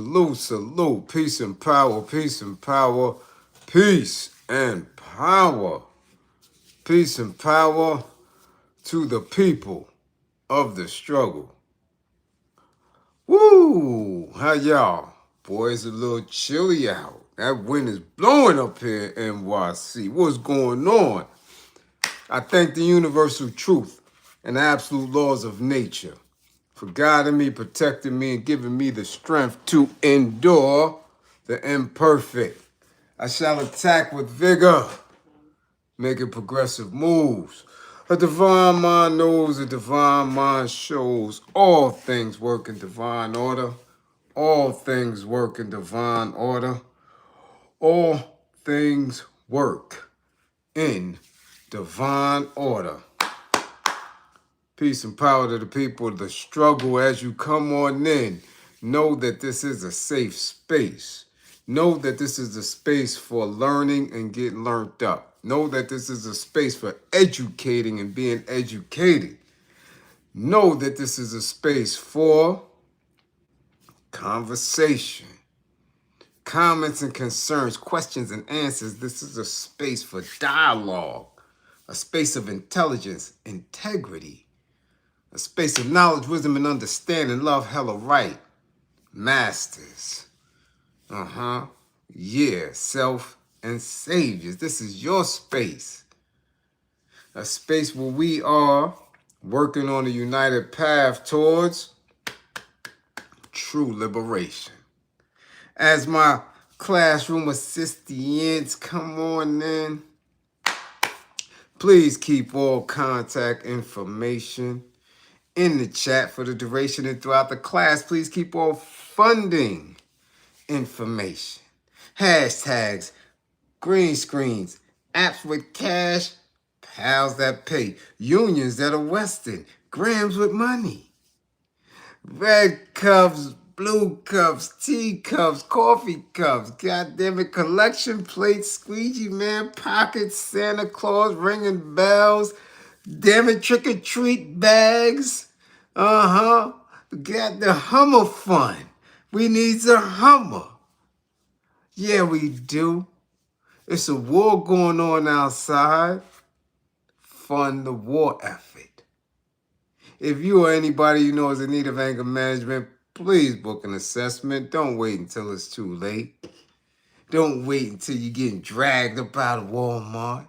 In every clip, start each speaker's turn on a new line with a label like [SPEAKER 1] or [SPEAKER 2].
[SPEAKER 1] salute, salute. Peace and power, peace and power, peace and power. Peace and power to the people of the struggle. Woo! How y'all? Boy, it's a little chilly out. That wind is blowing up here in NYC. What's going on? I thank the universal truth and the absolute laws of nature for guiding me, protecting me, and giving me the strength to endure the imperfect. I shall attack with vigor, making progressive moves. A divine mind knows, a divine mind shows. All things work in divine order. All things work in divine order. All things work in divine order. Peace and power to the people of the struggle. As you come on in, know that this is a safe space. Know that this is a space for learning and getting learned up. Know that this is a space for educating and being educated. Know that this is a space for conversation, comments and concerns, questions and answers. This is a space for dialogue, a space of intelligence, integrity, a space of knowledge, wisdom, and understanding, love, hella right, masters. Yeah, self and saviors. This is your space. A space where we are working on a united path towards true liberation. As my classroom assistants come on in, please keep all contact information in the chat for the duration and throughout the class. Please keep all funding information. Hashtags, green screens, apps with cash, pals that pay, unions that are Western, grams with money, red cups, blue cups, tea cups, coffee cups, goddammit, collection plates, squeegee man pockets, Santa Claus ringing bells, damn it, trick-or-treat bags. Got the Hummer fund. We need a Hummer. Yeah, we do. It's a war going on outside. Fund the war effort. If you or anybody you know is in need of anger management, please book an assessment. Don't wait until it's too late. Don't wait until you're getting dragged up out of Walmart.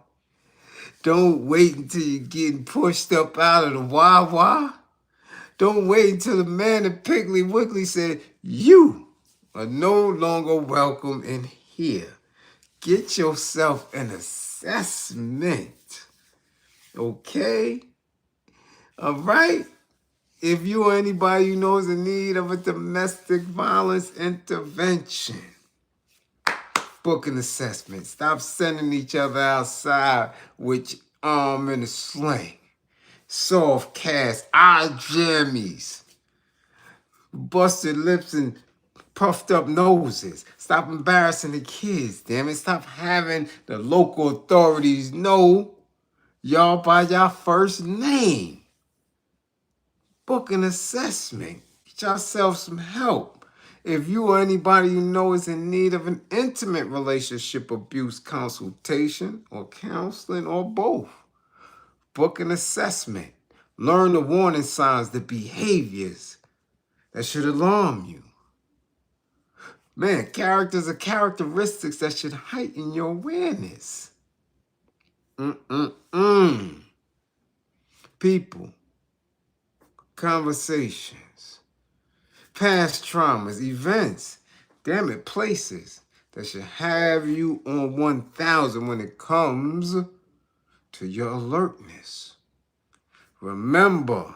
[SPEAKER 1] Don't wait until you're getting pushed up out of the Wawa. Don't wait until the man at Piggly Wiggly said, you are no longer welcome in here. Get yourself an assessment. Okay? All right? If you or anybody you know is in need of a domestic violence intervention, book an assessment. Stop sending each other outside with your arm in a sling. Soft cast, eye jammies, busted lips and puffed up noses. Stop embarrassing the kids, damn it. Stop having the local authorities know y'all by your first name. Book an assessment. Get yourself some help. If you or anybody you know is in need of an intimate relationship abuse consultation or counseling or both, book an assessment. Learn the warning signs, the behaviors that should alarm you. Man, characters are characteristics that should heighten your awareness. People, conversations, past traumas, events, damn it, places that should have you on 1,000 when it comes to your alertness. Remember,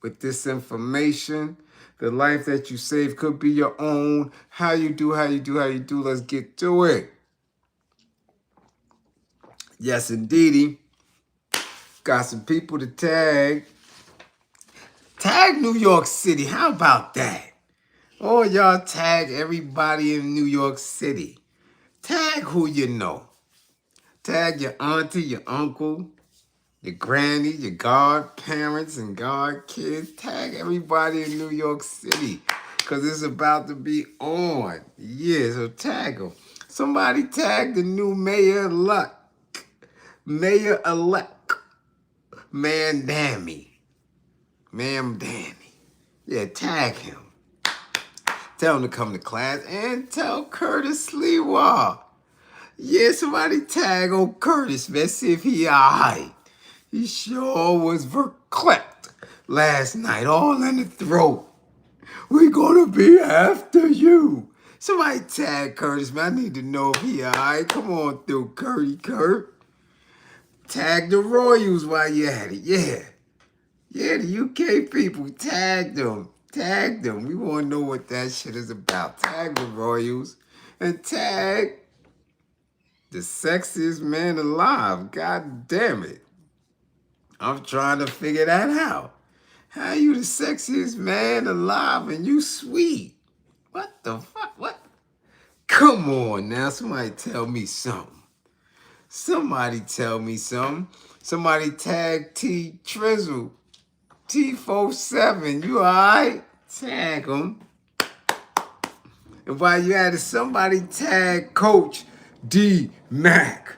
[SPEAKER 1] with this information, the life that you save could be your own. How you do, let's get to it. Yes, indeedy. Got some people to tag. Tag New York City, how about that? Oh, y'all tag everybody in New York City. Tag who you know. Tag your auntie, your uncle, your granny, your godparents and godkids. Tag everybody in New York City. because it's about to be on. Yeah, so tag him. Somebody tag the new mayor-elect. Mayor-elect. Mamdani. Mamdani. Yeah, tag him. Tell him to come to class and tell Curtis Lewa. Yeah, somebody tag old Curtis, man. See if he alright. He sure was verklempt last night, all in the throat. We gonna be after you. Somebody tag Curtis, man. I need to know if he alright. Come on through, Kurt. Tag the Royals while you at it. Yeah. Yeah, the UK people, tag them. Tag them. We want to know what that shit is about. Tag the Royals and tag the sexiest man alive. God damn it. I'm trying to figure that out. How you the sexiest man alive and you sweet? What the fuck? What? Come on now. Somebody tell me something. Somebody tell me something. Somebody tag T Trizzle. T47, you alright? Tag him. And while you at it, somebody tag Coach D Mac.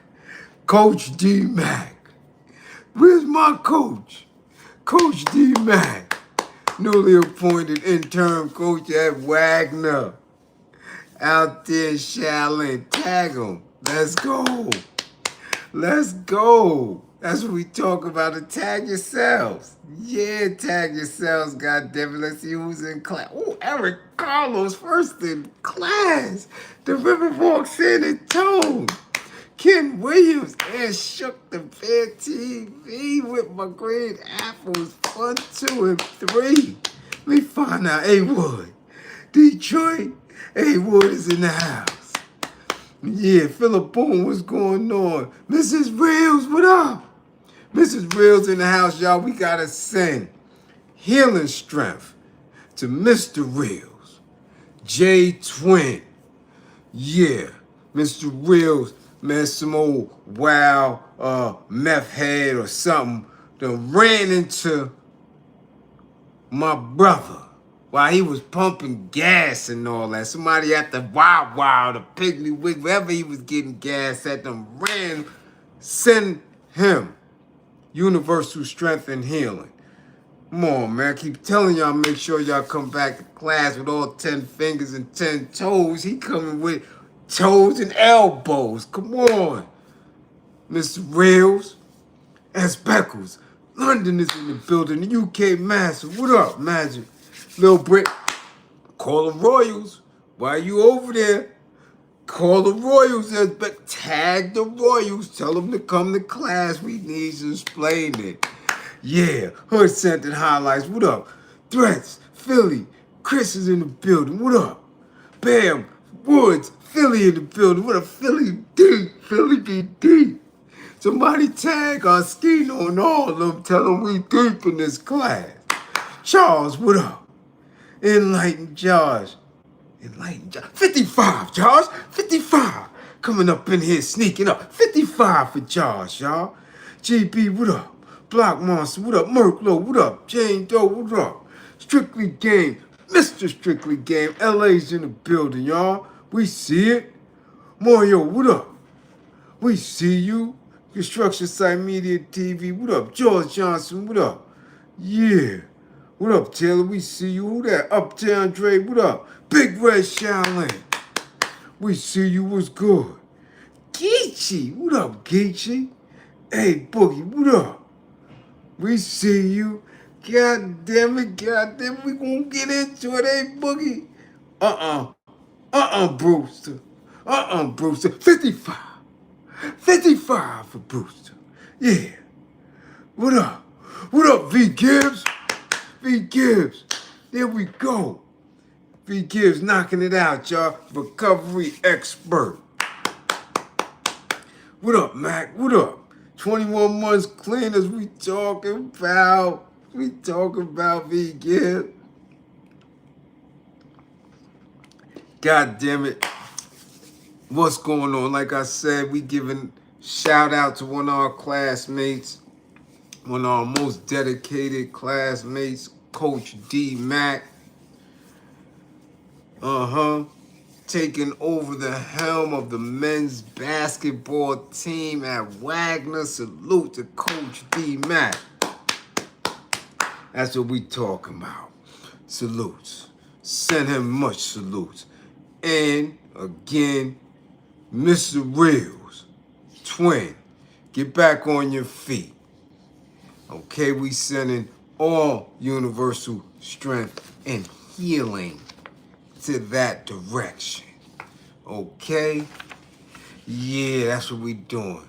[SPEAKER 1] Coach D Mac. Where's my coach? Coach D Mac. Newly appointed interim coach at Wagner. Out there in Shaolin. Tag him. Let's go. Let's go. That's what we talk about. To tag yourselves. Yeah, tag yourselves, goddammit. Let's see who's in class. Oh, Eric Carlos, first in class. The River walks in and Tone. Ken Williams and Shook the Bear TV with my green apples. 1, 2, and 3. Let me find out. A-Wood. Detroit. A-Wood is in the house. Yeah, Philip Boone, what's going on? Mrs. Reels, what up? Mrs. Reels in the house, y'all. We gotta send healing strength to Mr. Reels. J Twin. Yeah, Mr. Reels, man, some old wild meth head or something done ran into my brother while he was pumping gas and all that. Somebody at the Wow, the Piggly Wig, wherever he was getting gas at, them ran, send him universal strength and healing. Come on, man. I keep telling y'all, make sure y'all come back to class with all 10 fingers and 10 toes. He coming with toes and elbows. Come on. Mr. Rails. S. Beckles. London is in the building. The UK Massive. What up, Magic? Lil Brick. Call the Royals. Why you over there? Call the Royals, but tag the Royals. Tell them to come to class. We need to explain it. Yeah, Hood Scented Highlights. What up? Threats, Philly. Chris is in the building. What up? Bam, Woods, Philly in the building. What up? Philly deep. Philly be deep. Somebody tag our skin on all of them. Tell them we deep in this class. Charles, what up? Enlightened Josh. 55, Josh. 55. Coming up in here, sneaking up. 55 for Josh, y'all. JB, what up? Block Monster, what up? Merklo, what up? Jane Doe, what up? Strictly Game, Mr. Strictly Game. LA's in the building, y'all. We see it. Mario, what up? We see you. Construction Site Media TV, what up? George Johnson, what up? Yeah. What up, Taylor? We see you. Who that? Uptown Dre, what up? Big Red Shaolin. We see you. What's good? Geechee. What up, Geechee? Hey, Boogie, what up? We see you. God damn it, we gonna get into it, hey, Boogie. Brewster. Brewster. 55. 55 for Brewster. Yeah. What up? What up, V Gibbs? V Gibbs. There we go. V Gibbs knocking it out, y'all. Recovery expert. What up, Mac? What up? 21 months clean as we talking about. We talking about V Gibbs. God damn it. What's going on? Like I said, we giving shout out to one of our classmates, one of our most dedicated classmates, Coach D Mac. Taking over the helm of the men's basketball team at Wagner. Salute to Coach D. Mac. That's what we talking about. Salutes. Send him much salutes. And again, Mr. Reels, twin, get back on your feet. Okay, we sending all universal strength and healing to that direction. Okay? Yeah, that's what we doing.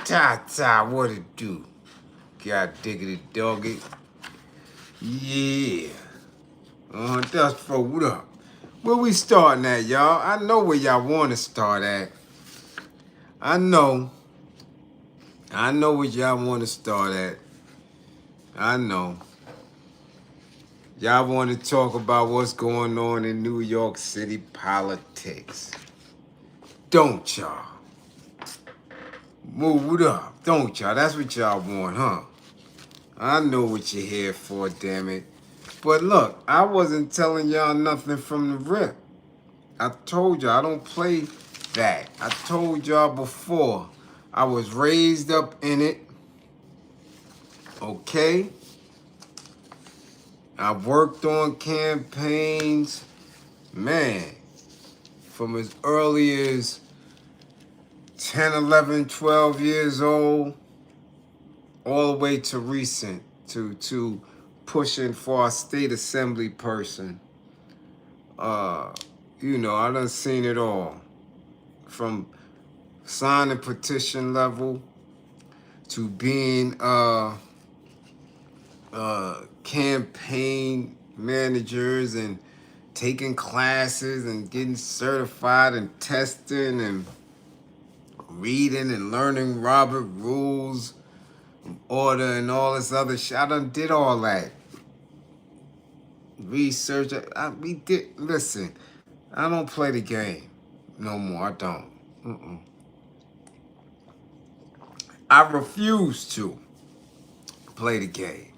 [SPEAKER 1] Ta-ta, what it do? God diggity doggy. Yeah. That's fold up. Where we starting at, y'all? I know where y'all want to start at. I know where y'all want to start at. I know. Y'all want to talk about what's going on in New York City politics. Don't y'all? Move it up. Don't y'all? That's what y'all want, huh? I know what you're here for, damn it. But look, I wasn't telling y'all nothing from the rip. I told y'all I don't play that. I told y'all before. I was raised up in it. Okay? I worked on campaigns, man, from as early as 10, 11, 12 years old, all the way to recent, to pushing for a state assembly person. You know, I done seen it all. From signing petition level to being campaign managers and taking classes and getting certified and testing and reading and learning Robert rules, order and all this other shit. I done did all that. Research. We did. Listen, I don't play the game no more. I don't. I refuse to play the game.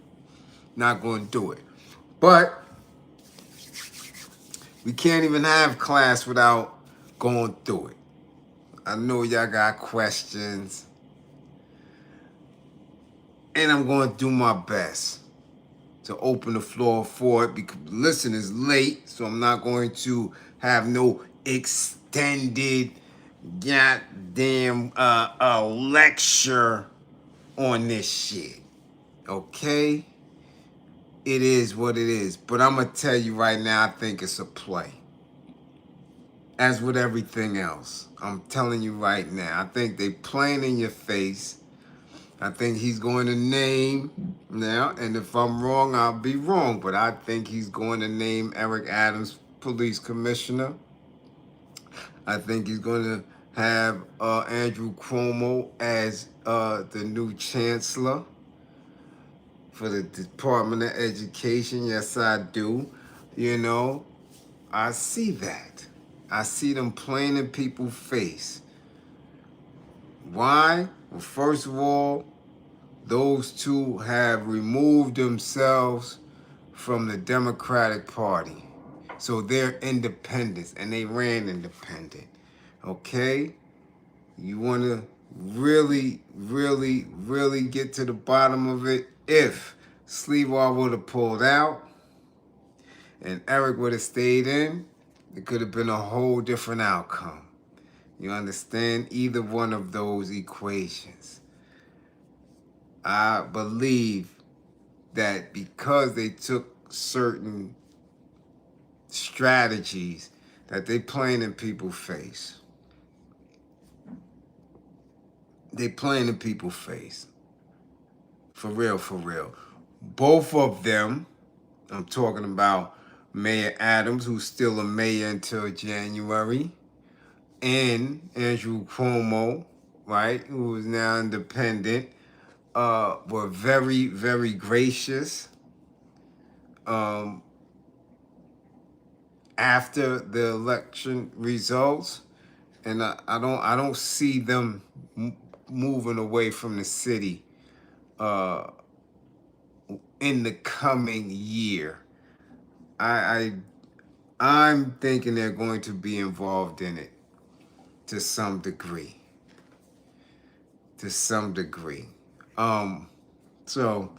[SPEAKER 1] Not going to do it. But we can't even have class without going through it. I know y'all got questions. And I'm going to do my best to open the floor for it because listen, it's late, so I'm not going to have no extended goddamn lecture on this shit. Okay? It is what it is. But I'm going to tell you right now, I think it's a play. As with everything else. I'm telling you right now. I think they playing in your face. I think he's going to name now, and if I'm wrong, I'll be wrong, but I think he's going to name Eric Adams police commissioner. I think he's going to have Andrew Cuomo as the new chancellor for the Department of Education. Yes, I do. You know, I see that. I see them playing in people's face. Why? Well, first of all, those two have removed themselves from the Democratic Party. So they're independents, and they ran independent. Okay? You want to really, really, really get to the bottom of it? If Sleevar would have pulled out and Eric would have stayed in, it could have been a whole different outcome. You understand? Either one of those equations. I believe that because they took certain strategies that they playing in people's face. They playing in people's face. For real, for real. Both of them, I'm talking about Mayor Adams, who's still a mayor until January, and Andrew Cuomo, right, who is now independent, were very, very gracious after the election results, and I don't see them moving away from the city in the coming year. I I'm thinking they're going to be involved in it to some degree. To some degree. So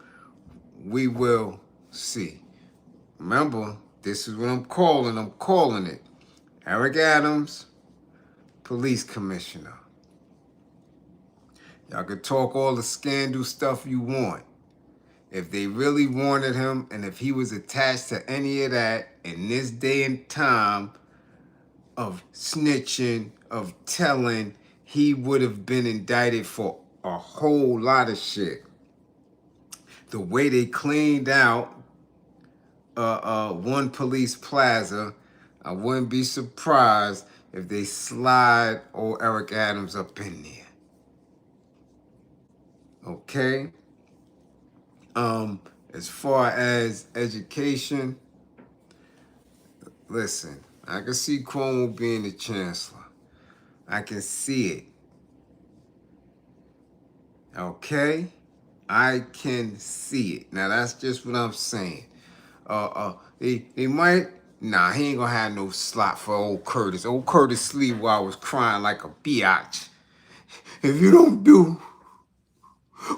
[SPEAKER 1] we will see. Remember, this is what I'm calling. I'm calling it. Eric Adams, police commissioner. Y'all can talk all the scandal stuff you want. If they really wanted him and if he was attached to any of that in this day and time of snitching, of telling, he would have been indicted for a whole lot of shit. The way they cleaned out One Police Plaza, I wouldn't be surprised if they slide old Eric Adams up in there. Okay? As far as education, listen, I can see Cuomo being the chancellor. I can see it. Okay? I can see it. Now that's just what I'm saying. He might. Nah, he ain't gonna have no slot for old Curtis. Old Curtis sleep while I was crying like a biatch. If you don't do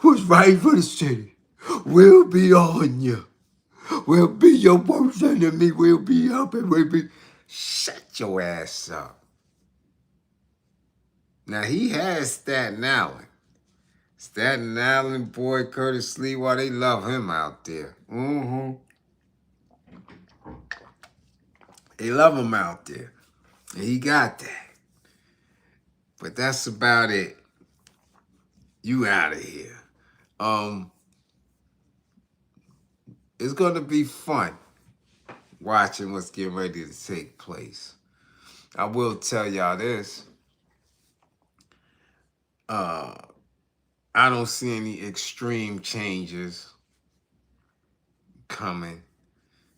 [SPEAKER 1] what's right for the city, we'll be on you. We'll be your worst enemy. We'll be up and we'll be. Shut your ass up. Now he has Staten Island. Staten Island boy Curtis Lewa, they love him out there. They love him out there. And he got that. But that's about it. You out of here. It's gonna be fun watching what's getting ready to take place. I will tell y'all this. I don't see any extreme changes coming.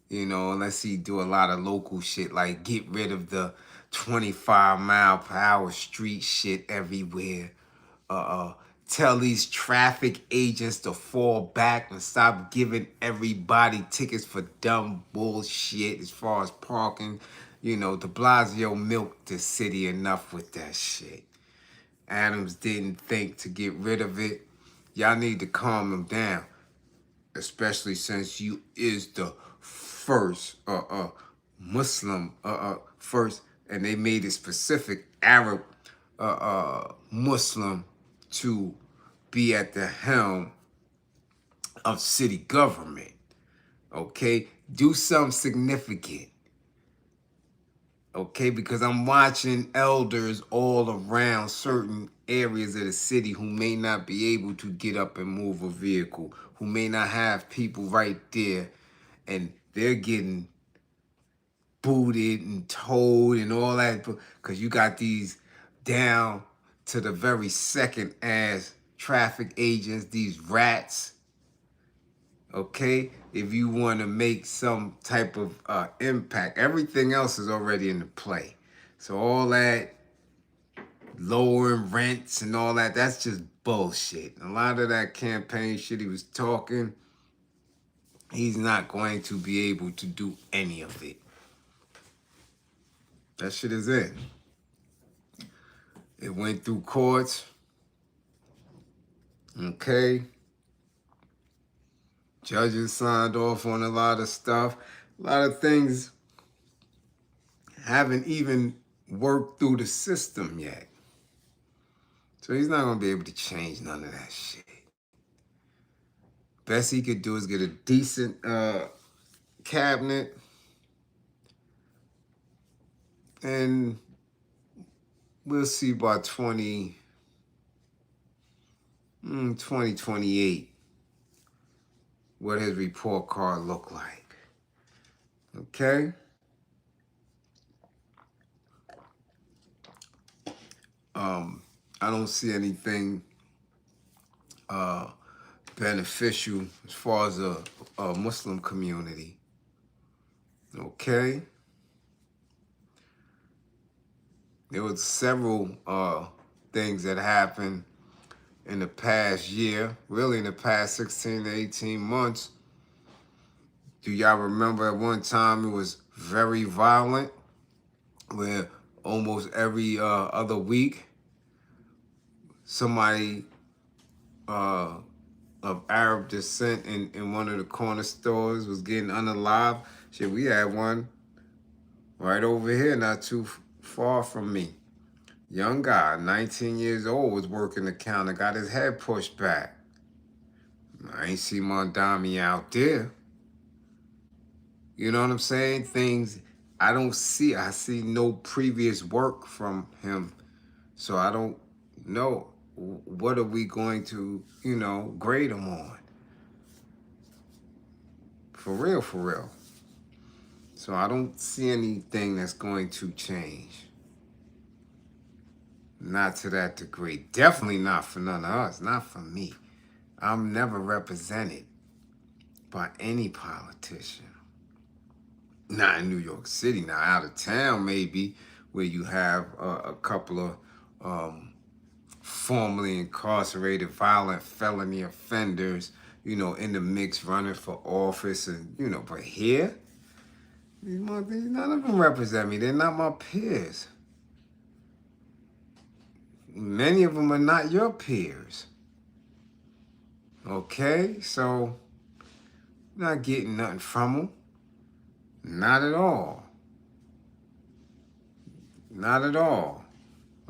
[SPEAKER 1] You know, unless he do a lot of local shit, like get rid of the 25-mile-per-hour street shit everywhere. Tell these traffic agents to fall back and stop giving everybody tickets for dumb bullshit as far as parking. You know, de Blasio milked the city enough with that shit. Adams didn't think to get rid of it. Y'all need to calm him down. Especially since you is the first Muslim first, and they made it specific Arab Muslim to be at the helm of city government. Okay, do something significant. Okay, because I'm watching elders all around certain areas of the city who may not be able to get up and move a vehicle, who may not have people right there, and they're getting booted and towed and all that because you got these down to the very second as traffic agents, these rats. Okay, if you want to make some type of impact, everything else is already in the play. So all that lowering rents and all that, that's just bullshit. A lot of that campaign shit he was talking, he's not going to be able to do any of it. That shit is in. It went through courts. Okay. Judges signed off on a lot of stuff. A lot of things haven't even worked through the system yet. So he's not going to be able to change none of that shit. Best he could do is get a decent cabinet. And we'll see by 2028 what his report card look like. Okay? I don't see anything beneficial as far as a Muslim community. Okay? There was several things that happened in the past year, really in the past 16 to 18 months. Do y'all remember at one time it was very violent, where almost every other week somebody of Arab descent in one of the corner stores was getting unalive. Shit, we had one right over here, not too far from me. Young guy, 19 years old, was working the counter, got his head pushed back. I ain't see Mamdani out there. You know what I'm saying? Things I don't see. I see no previous work from him. So I don't know what are we going to, grade him on. For real, for real. So I don't see anything that's going to change. Not to that degree. Definitely not for none of us. Not for me. I'm never represented by any politician. Not in New York City. Now, out of town, maybe, where you have a couple of formerly incarcerated violent felony offenders, in the mix running for office. And, but here, none of them represent me. They're not my peers. Many of them are not your peers. Okay? So, not getting nothing from them. Not at all. Not at all.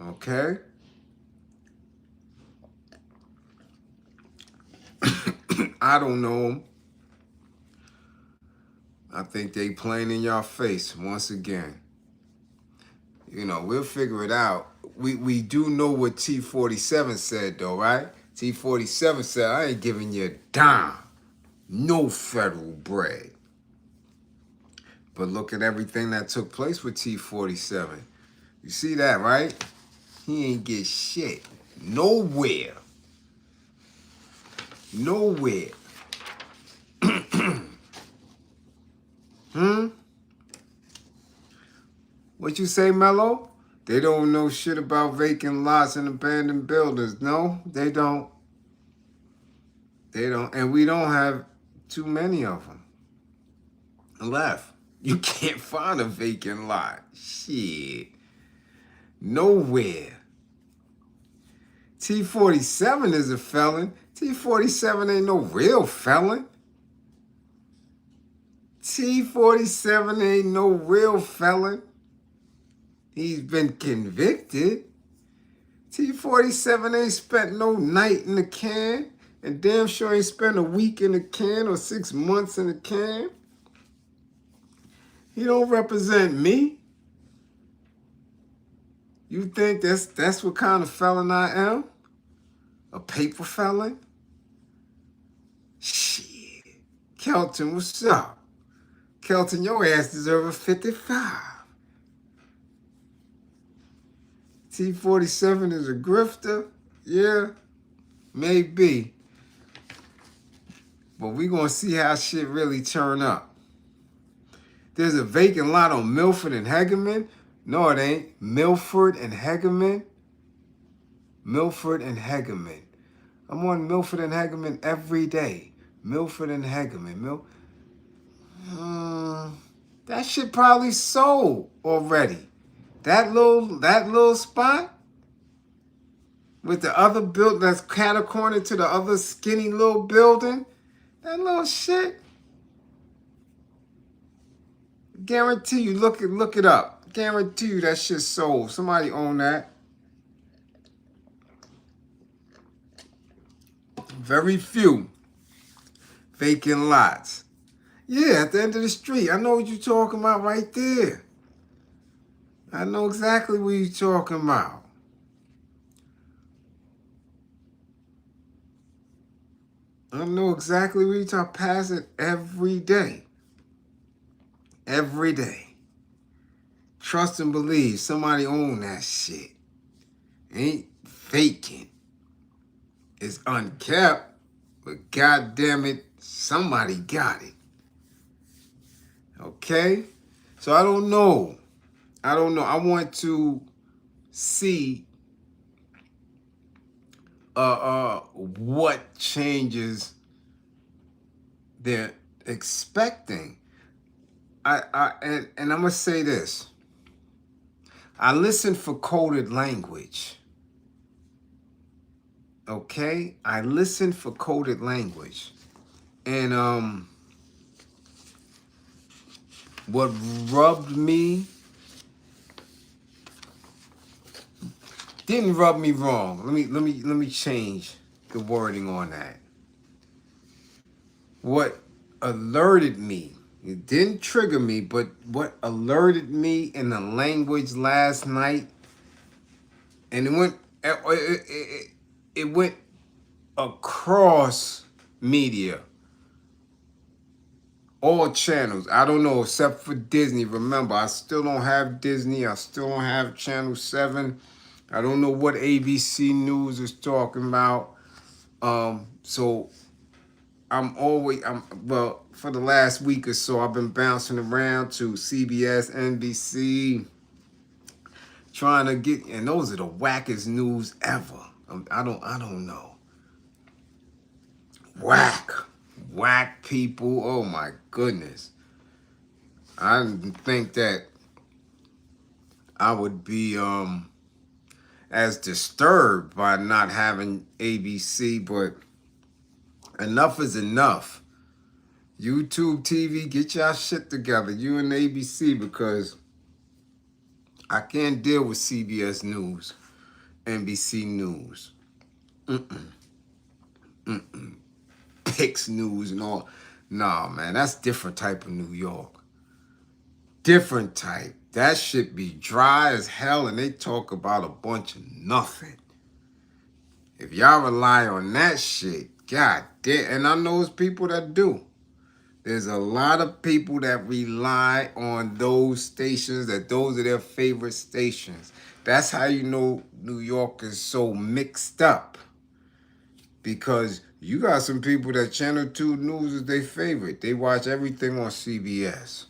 [SPEAKER 1] Okay? I don't know them. I think they playing in your face once again. We'll figure it out. We do know what T47 said, though, right? T47 said, I ain't giving you a dime. No federal bread. But look at everything that took place with T47. You see that, right? He ain't get shit. Nowhere. Nowhere. What you say, Mello? They don't know shit about vacant lots and abandoned buildings. No, they don't. They don't. And we don't have too many of them left. You can't find a vacant lot. Shit. Nowhere. T47 is a felon. T47 ain't no real felon. T47 ain't no real felon. He's been convicted. T47 ain't spent no night in the can, and damn sure ain't spent a week in the can or 6 months in the can. He don't represent me. You think that's what kind of felon I am? A paper felon? Shit. Kelton, what's up? Kelton, your ass deserve a 55. T47 is a grifter? Yeah, maybe. But we gonna see how shit really turn up. There's a vacant lot on Milford and Hegeman. No, it ain't. Milford and Hegeman. Milford and Hegeman. I'm on Milford and Hegeman every day. Milford and Hegeman. That shit probably sold already. That little spot with the other building that's catacornered to the other skinny little building, that little shit. Guarantee you, look it up. Guarantee you that shit sold. Somebody own that. Very few vacant lots. Yeah, at the end of the street. I know what you're talking about right there. I know exactly what you're talking about. I know exactly what you're talking about. Pass it every day. Every day. Trust and believe somebody own that shit. Ain't vacant. It's unkept, but goddamn it, somebody got it. Okay? So I don't know. I want to see what changes they're expecting. And I'm gonna say this. I listen for coded language. Okay? I listen for coded language. And what rubbed me didn't rub me wrong. Let me change the wording on that. What alerted me, it didn't trigger me, but what alerted me in the language last night, and it went across media, all channels. I don't know, except for Disney. Remember, I still don't have Disney. I still don't have Channel 7. I don't know what ABC News is talking about. So well, for the last week or so, I've been bouncing around to CBS, NBC, trying to get, and those are the wackest news ever. I don't know. Whack people. Oh my goodness. I didn't think that I would be as disturbed by not having ABC, but enough is enough. YouTube TV, get y'all shit together, you and ABC, because I can't deal with CBS News, NBC News, Pix News and all. Nah, man, that's different type of New York. Different type. That shit be dry as hell, and they talk about a bunch of nothing. If y'all rely on that shit, god damn, and I know it's people that do. There's a lot of people that rely on those stations, that those are their favorite stations. That's how you know New York is so mixed up. Because you got some people that Channel 2 News is their favorite. They watch everything on CBS.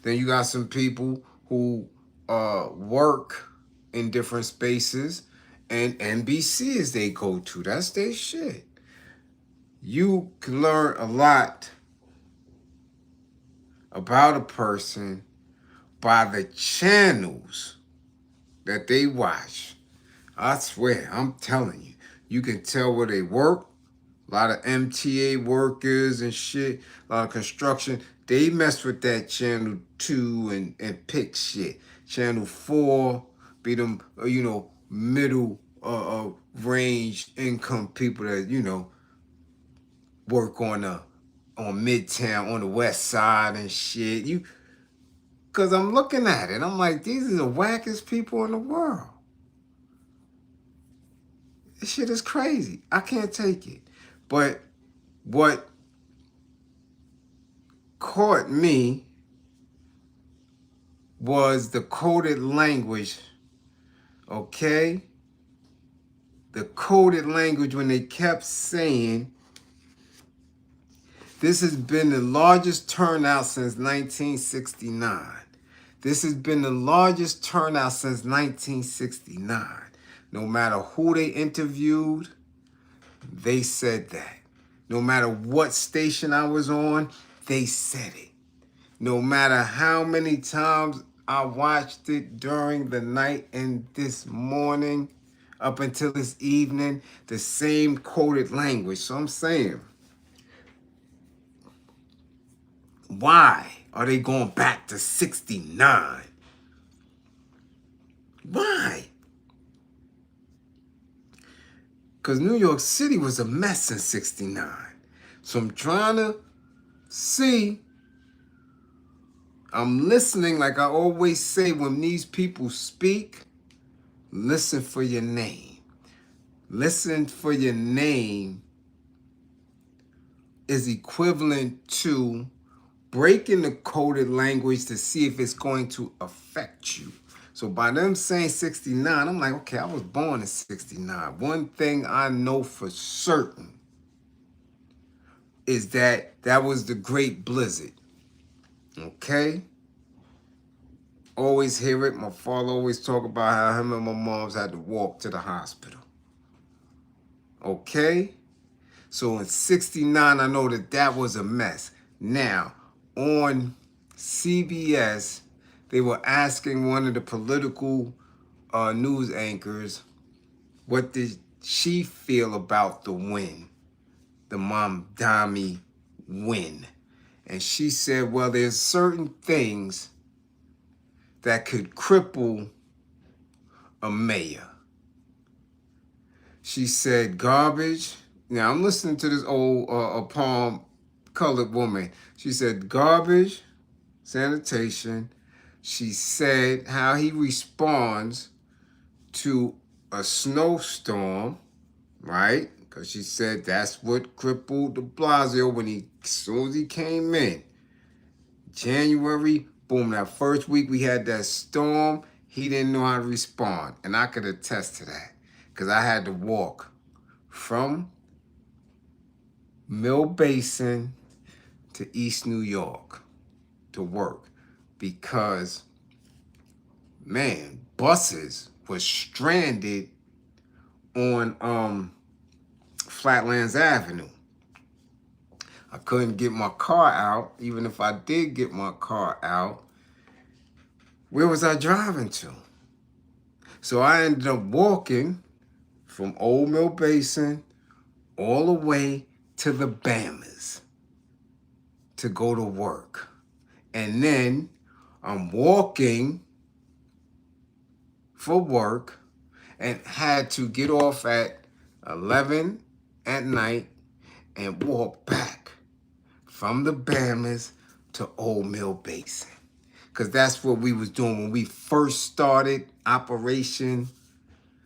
[SPEAKER 1] Then you got some people who work in different spaces, and NBC is they go-to. That's their shit. You can learn a lot about a person by the channels that they watch. I swear, I'm telling you. You can tell where they work. A lot of MTA workers and shit. A lot of construction. They mess with that channel 2 and pick shit. Channel 4 be them, middle range income people that, work on Midtown, on the west side and shit. Because I'm looking at it. I'm like, these are the wackest people in the world. This shit is crazy. I can't take it. But what caught me was the coded language, okay? The coded language when they kept saying, this has been the largest turnout since 1969. This has been the largest turnout since 1969. No matter who they interviewed, they said that. No matter what station I was on, they said it. No matter how many times I watched it during the night and this morning, up until this evening, the same coded language. So I'm saying, why are they going back to 69? Why? Because New York City was a mess in 69. So I'm trying to see. I'm listening, like I always say when these people speak, listen for your name. Listen for your name is equivalent to breaking the coded language to see if it's going to affect you. So by them saying 69, I'm like, okay, I was born in 69. One thing I know for certain is that was the great blizzard. Okay? Always hear it. My father always talk about how him and my moms had to walk to the hospital. Okay? So in 69, I know that was a mess. Now, on CBS, they were asking one of the political news anchors, what did she feel about the win, the Mamdani win? And she said, well, there's certain things that could cripple a mayor. She said garbage. Now I'm listening to this old palm colored woman. She said garbage, sanitation. She said how he responds to a snowstorm, right? Because she said that's what crippled de Blasio when as soon as he came in. January, boom, that first week we had that storm, he didn't know how to respond. And I could attest to that because I had to walk from Mill Basin to East New York to work because, man, buses were stranded on Flatlands Avenue. I couldn't get my car out. Even if I did get my car out, where was I driving to? So I ended up walking from Old Mill Basin all the way to the Bammers to go to work. And then I'm walking for work and had to get off at 11 at night and walk back from the Bammers to Old Mill Basin. Because that's what we was doing when we first started Operation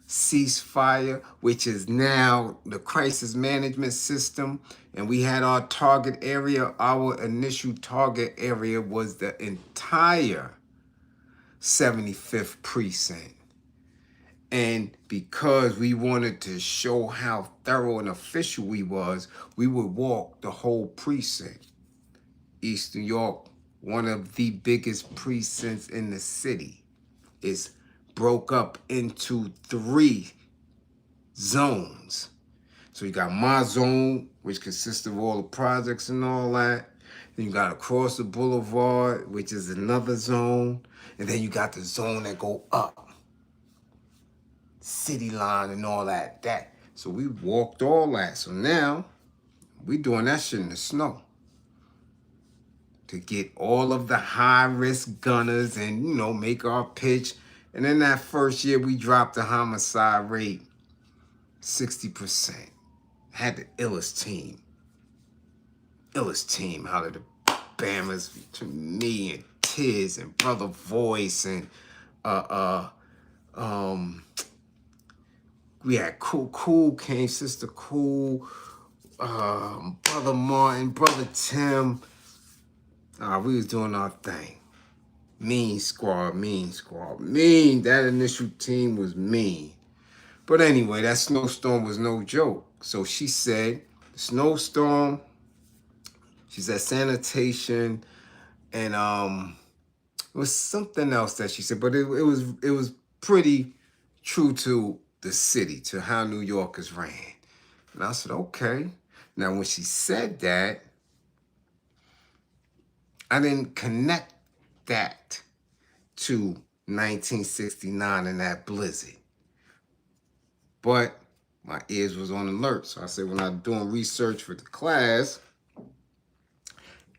[SPEAKER 1] Ceasefire, which is now the crisis management system. And we had our target area. Our initial target area was the entire 75th precinct. And because we wanted to show how thorough and official we was, we would walk the whole precinct. East New York, one of the biggest precincts in the city, is broke up into 3 zones. So you got my zone, which consists of all the projects and all that. Then you got across the boulevard, which is another zone. And then you got the zone that go up. City line and all that. So we walked all that. So now we doing that shit in the snow to get all of the high-risk gunners and, make our pitch. And then that first year, we dropped the homicide rate 60%. Had the illest team. Illest team out of the Bammers between me and Tiz and Brother Voice and we had Cool came, Sister Cool, Brother Martin, Brother Tim. We was doing our thing. Mean squad. Mean. That initial team was mean. But anyway, that snowstorm was no joke. So she said, snowstorm, she said sanitation, and it was something else that she said, but it was pretty true to the city, to how New Yorkers ran. And I said, okay. Now, when she said that, I didn't connect that to 1969 and that blizzard. But my ears was on alert. So I said, when I was doing research for the class,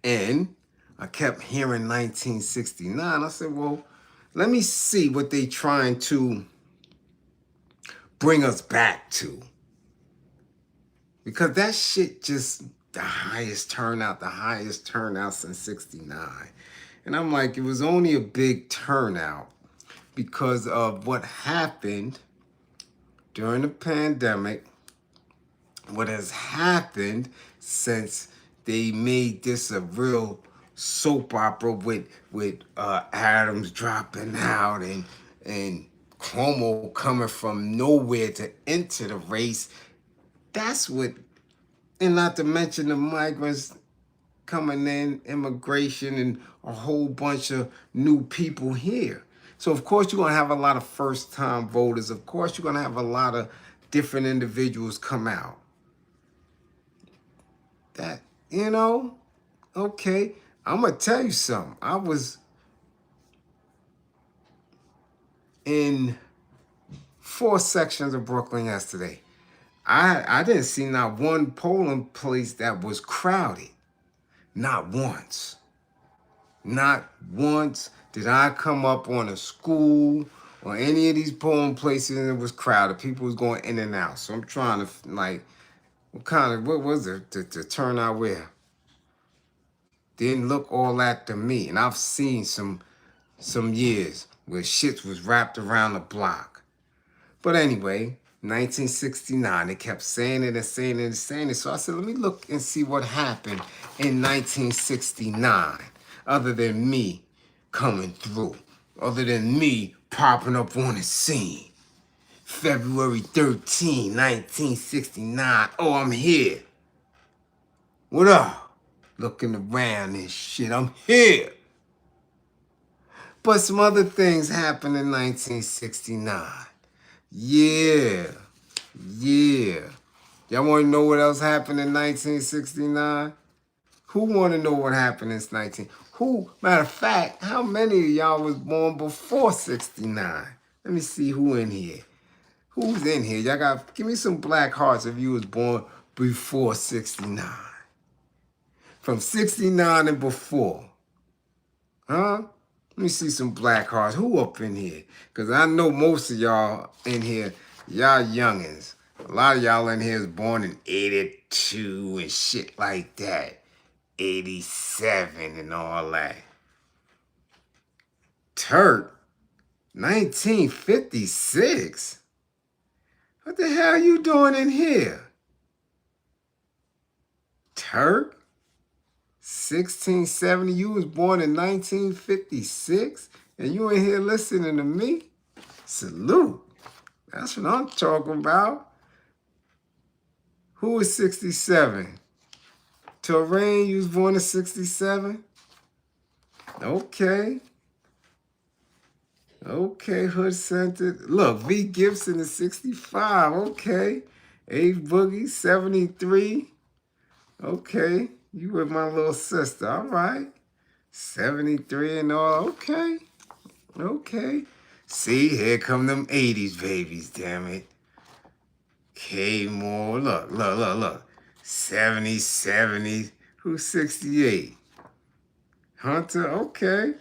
[SPEAKER 1] and I kept hearing 1969, I said, well, let me see what they trying to bring us back to. Because that shit just, the highest turnout since 69. And I'm like, it was only a big turnout because of what happened during the pandemic, what has happened since they made this a real soap opera with Adams dropping out and Cuomo coming from nowhere to enter the race. That's what, and not to mention the migrants coming in, immigration, and a whole bunch of new people here. So, of course, you're going to have a lot of first-time voters. Of course, you're going to have a lot of different individuals come out. That, okay. I'm going to tell you something. I was in 4 sections of Brooklyn yesterday. I didn't see not one polling place that was crowded. Not once. Not once did I come up on a school or any of these polling places and it was crowded. People was going in and out. So I'm trying to, like, what was the turnout where? Didn't look all that to me. And I've seen some years where shit was wrapped around the block. But anyway, 1969, they kept saying it and saying it and saying it. So I said, let me look and see what happened in 1969, other than me coming through, other than me popping up on the scene. February 13, 1969. Oh, I'm here. What up? Looking around and shit. I'm here. But some other things happened in 1969. Yeah. Y'all want to know what else happened in 1969? Who want to know what happened in 19? Who? Matter of fact, how many of y'all was born before 69? Let me see who in here. Who's in here? Y'all got, give me some black hearts if you was born before 69. From 69 and before. Huh? Let me see some black hearts. Who up in here? Because I know most of y'all in here, y'all youngins. A lot of y'all in here is born in 82 and shit like that. 87 and all that. Turk, 1956? What the hell you doing in here? Turk, 1670, you was born in 1956? And you in here listening to me? Salute. That's what I'm talking about. Who was 67? Terrain, you was born in 67? Okay. Okay, Hood Center. Look, V. Gibson is 65. Okay. A Boogie, 73. Okay. You with my little sister. All right. 73 and all. Okay. Okay. See, here come them 80s babies, damn it. K Moore. Look. 70, 70. Who's 68? Hunter. Okay.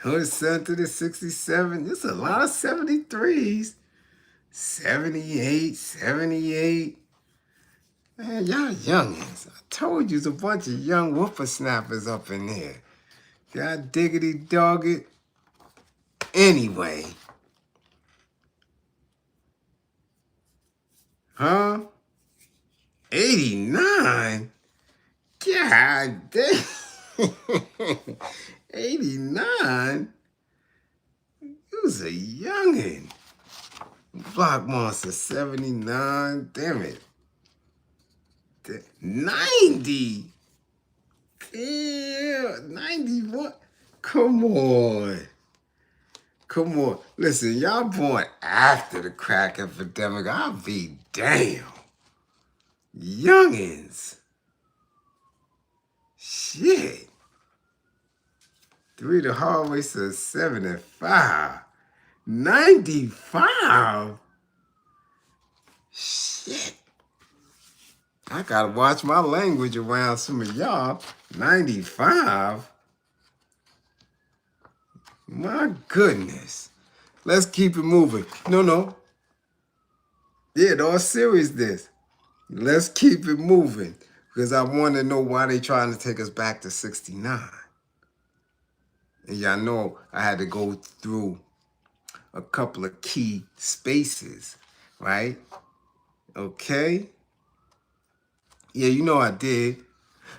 [SPEAKER 1] Hood Center to 67. There's a lot of 73s. 78, 78. Man, y'all youngins. I told you there's a bunch of young whippersnappers up in there. God diggity dog it. Anyway. Huh? 89? God damn. 89? You was a youngin'. Block Monster, 79. Damn it. 90? Yeah, 91. Come on. Listen, y'all born after the crack epidemic. I'll be damn. Youngins. Shit. 3 the hallway says 75. 95? Shit. I gotta watch my language around some of y'all. 95? My goodness. Let's keep it moving. No. Yeah, in all seriousness. Let's keep it moving. Because I want to know why they trying to take us back to 69. And y'all know I had to go through a couple of key spaces, right? Okay? Yeah, you know I did.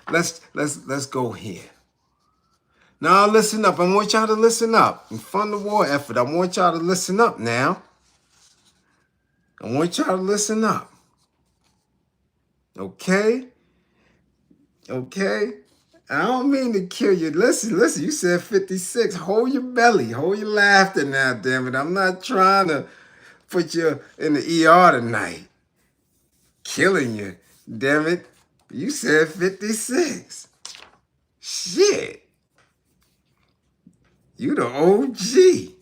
[SPEAKER 1] Let's go here. Now listen up. I want y'all to listen up. And fund the war effort. I want y'all to listen up now. I want y'all to listen up. Okay? Okay? I don't mean to kill you. Listen, you said 56. Hold your belly. Hold your laughter now, damn it. I'm not trying to put you in the ER tonight. Killing you, damn it. You said 56. Shit. You the OG.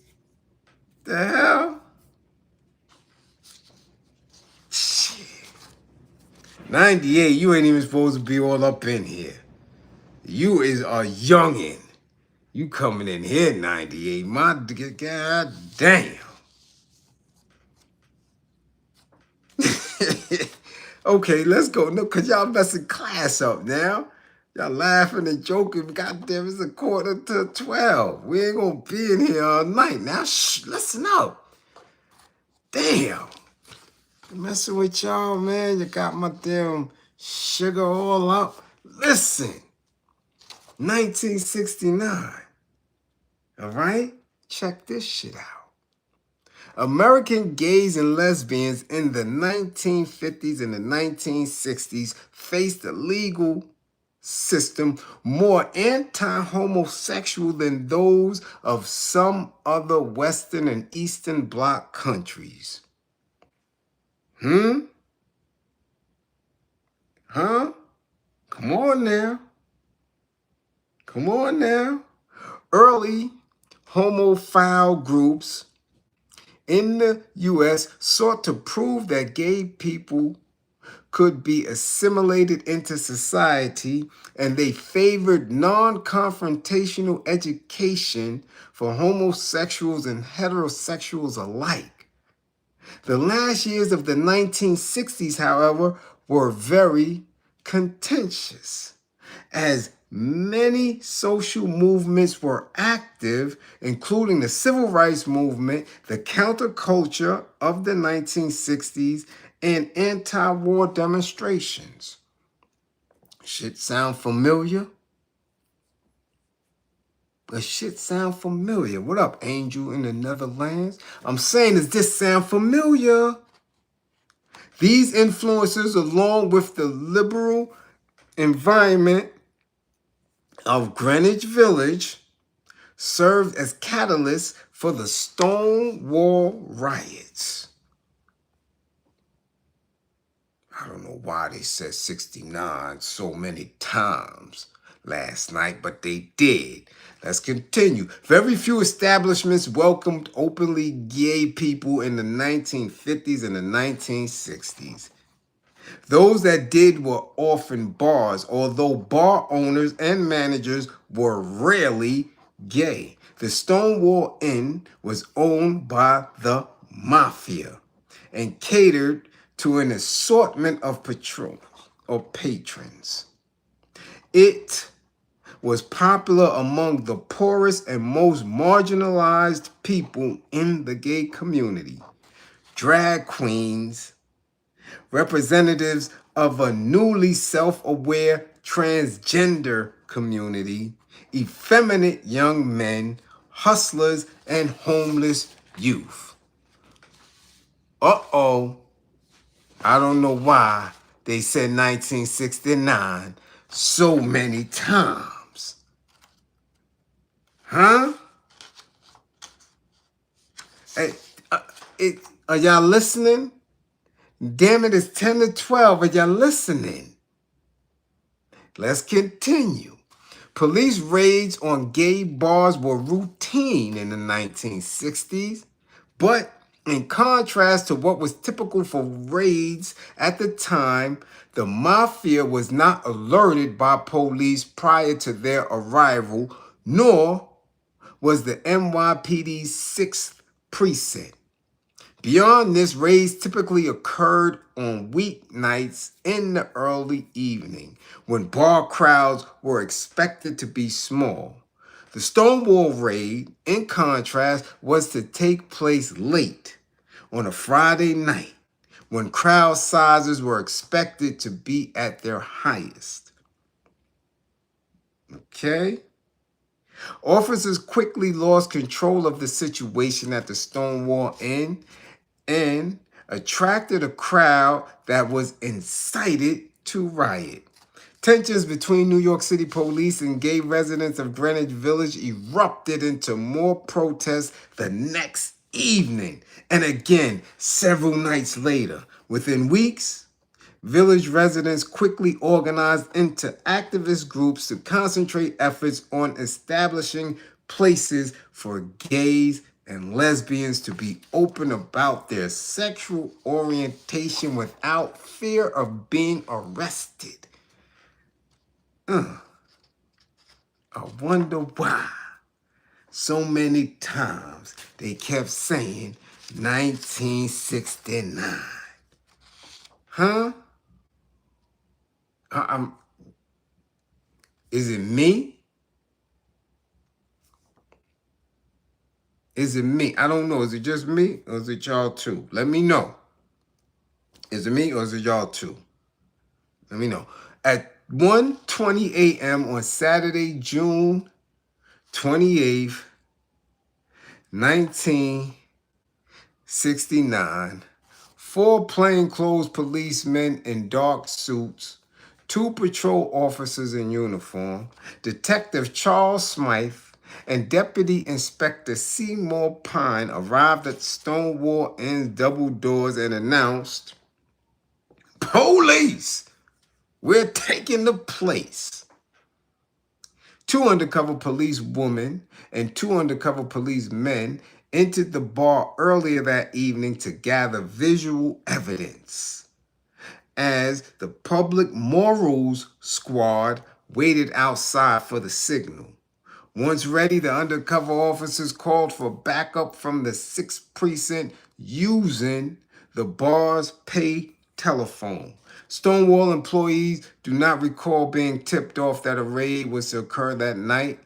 [SPEAKER 1] The hell? Shit. 98, you ain't even supposed to be all up in here. You is a youngin'. You coming in here 98. My god damn. Okay, let's go. No, cause y'all messing class up now. Y'all laughing and joking. Goddamn, it's 11:45. We ain't gonna be in here all night. Now, shh, listen up. Damn. Messing with y'all, man. You got my damn sugar all up. Listen. 1969. All right? Check this shit out. American gays and lesbians in the 1950s and the 1960s faced a legal system more anti-homosexual than those of some other Western and Eastern Bloc countries. Huh? Come on now. Come on now. Early homophile groups in the U.S. sought to prove that gay people could be assimilated into society, and they favored non-confrontational education for homosexuals and heterosexuals alike. The last years of the 1960s, however, were very contentious, as many social movements were active, including the civil rights movement, the counterculture of the 1960s, and anti-war demonstrations. Shit sound familiar? Does shit sound familiar? What up, Angel in the Netherlands? I'm saying, does this sound familiar? These influences, along with the liberal environment of Greenwich Village, served as catalysts for the Stonewall riots. I don't know why they said 69 so many times last night, but they did. Let's continue. Very few establishments welcomed openly gay people in the 1950s and the 1960s. Those that did were often bars, although bar owners and managers were rarely gay. The Stonewall Inn was owned by the mafia and catered to an assortment of patrons. It was popular among the poorest and most marginalized people in the gay community. Drag queens, representatives of a newly self-aware transgender community, effeminate young men, hustlers, and homeless youth. Uh-oh. I don't know why they said 1969 so many times. Huh? Hey, are y'all listening? Damn it, it's 10 to 12. Are y'all listening? Let's continue. Police raids on gay bars were routine in the 1960s, but in contrast to what was typical for raids at the time, the mafia was not alerted by police prior to their arrival, nor was the NYPD's 6th precinct. Beyond this, raids typically occurred on weeknights in the early evening, when bar crowds were expected to be small. The Stonewall raid, in contrast, was to take place late on a Friday night, when crowd sizes were expected to be at their highest. Okay? Officers quickly lost control of the situation at the Stonewall Inn and attracted a crowd that was incited to riot. Tensions between New York City police and gay residents of Greenwich Village erupted into more protests the next evening, and again several nights later. Within weeks, Village residents quickly organized into activist groups to concentrate efforts on establishing places for gays and lesbians to be open about their sexual orientation without fear of being arrested. I wonder why so many times they kept saying 1969. Huh? Is it me? Is it me? I don't know. Is it just me or is it y'all too? Let me know. Is it me or is it y'all too? Let me know. At 1:20 a.m. on Saturday, June 28th, 1969, four plainclothes policemen in dark suits, two patrol officers in uniform, Detective Charles Smythe, and Deputy Inspector Seymour Pine arrived at Stonewall Inn's double doors and announced, "Police! We're taking the place." Two undercover police women and two undercover police men entered the bar earlier that evening to gather visual evidence as the public morals squad waited outside for the signal. Once ready, the undercover officers called for backup from the 6th Precinct using the bar's pay telephone. Stonewall employees do not recall being tipped off that a raid was to occur that night,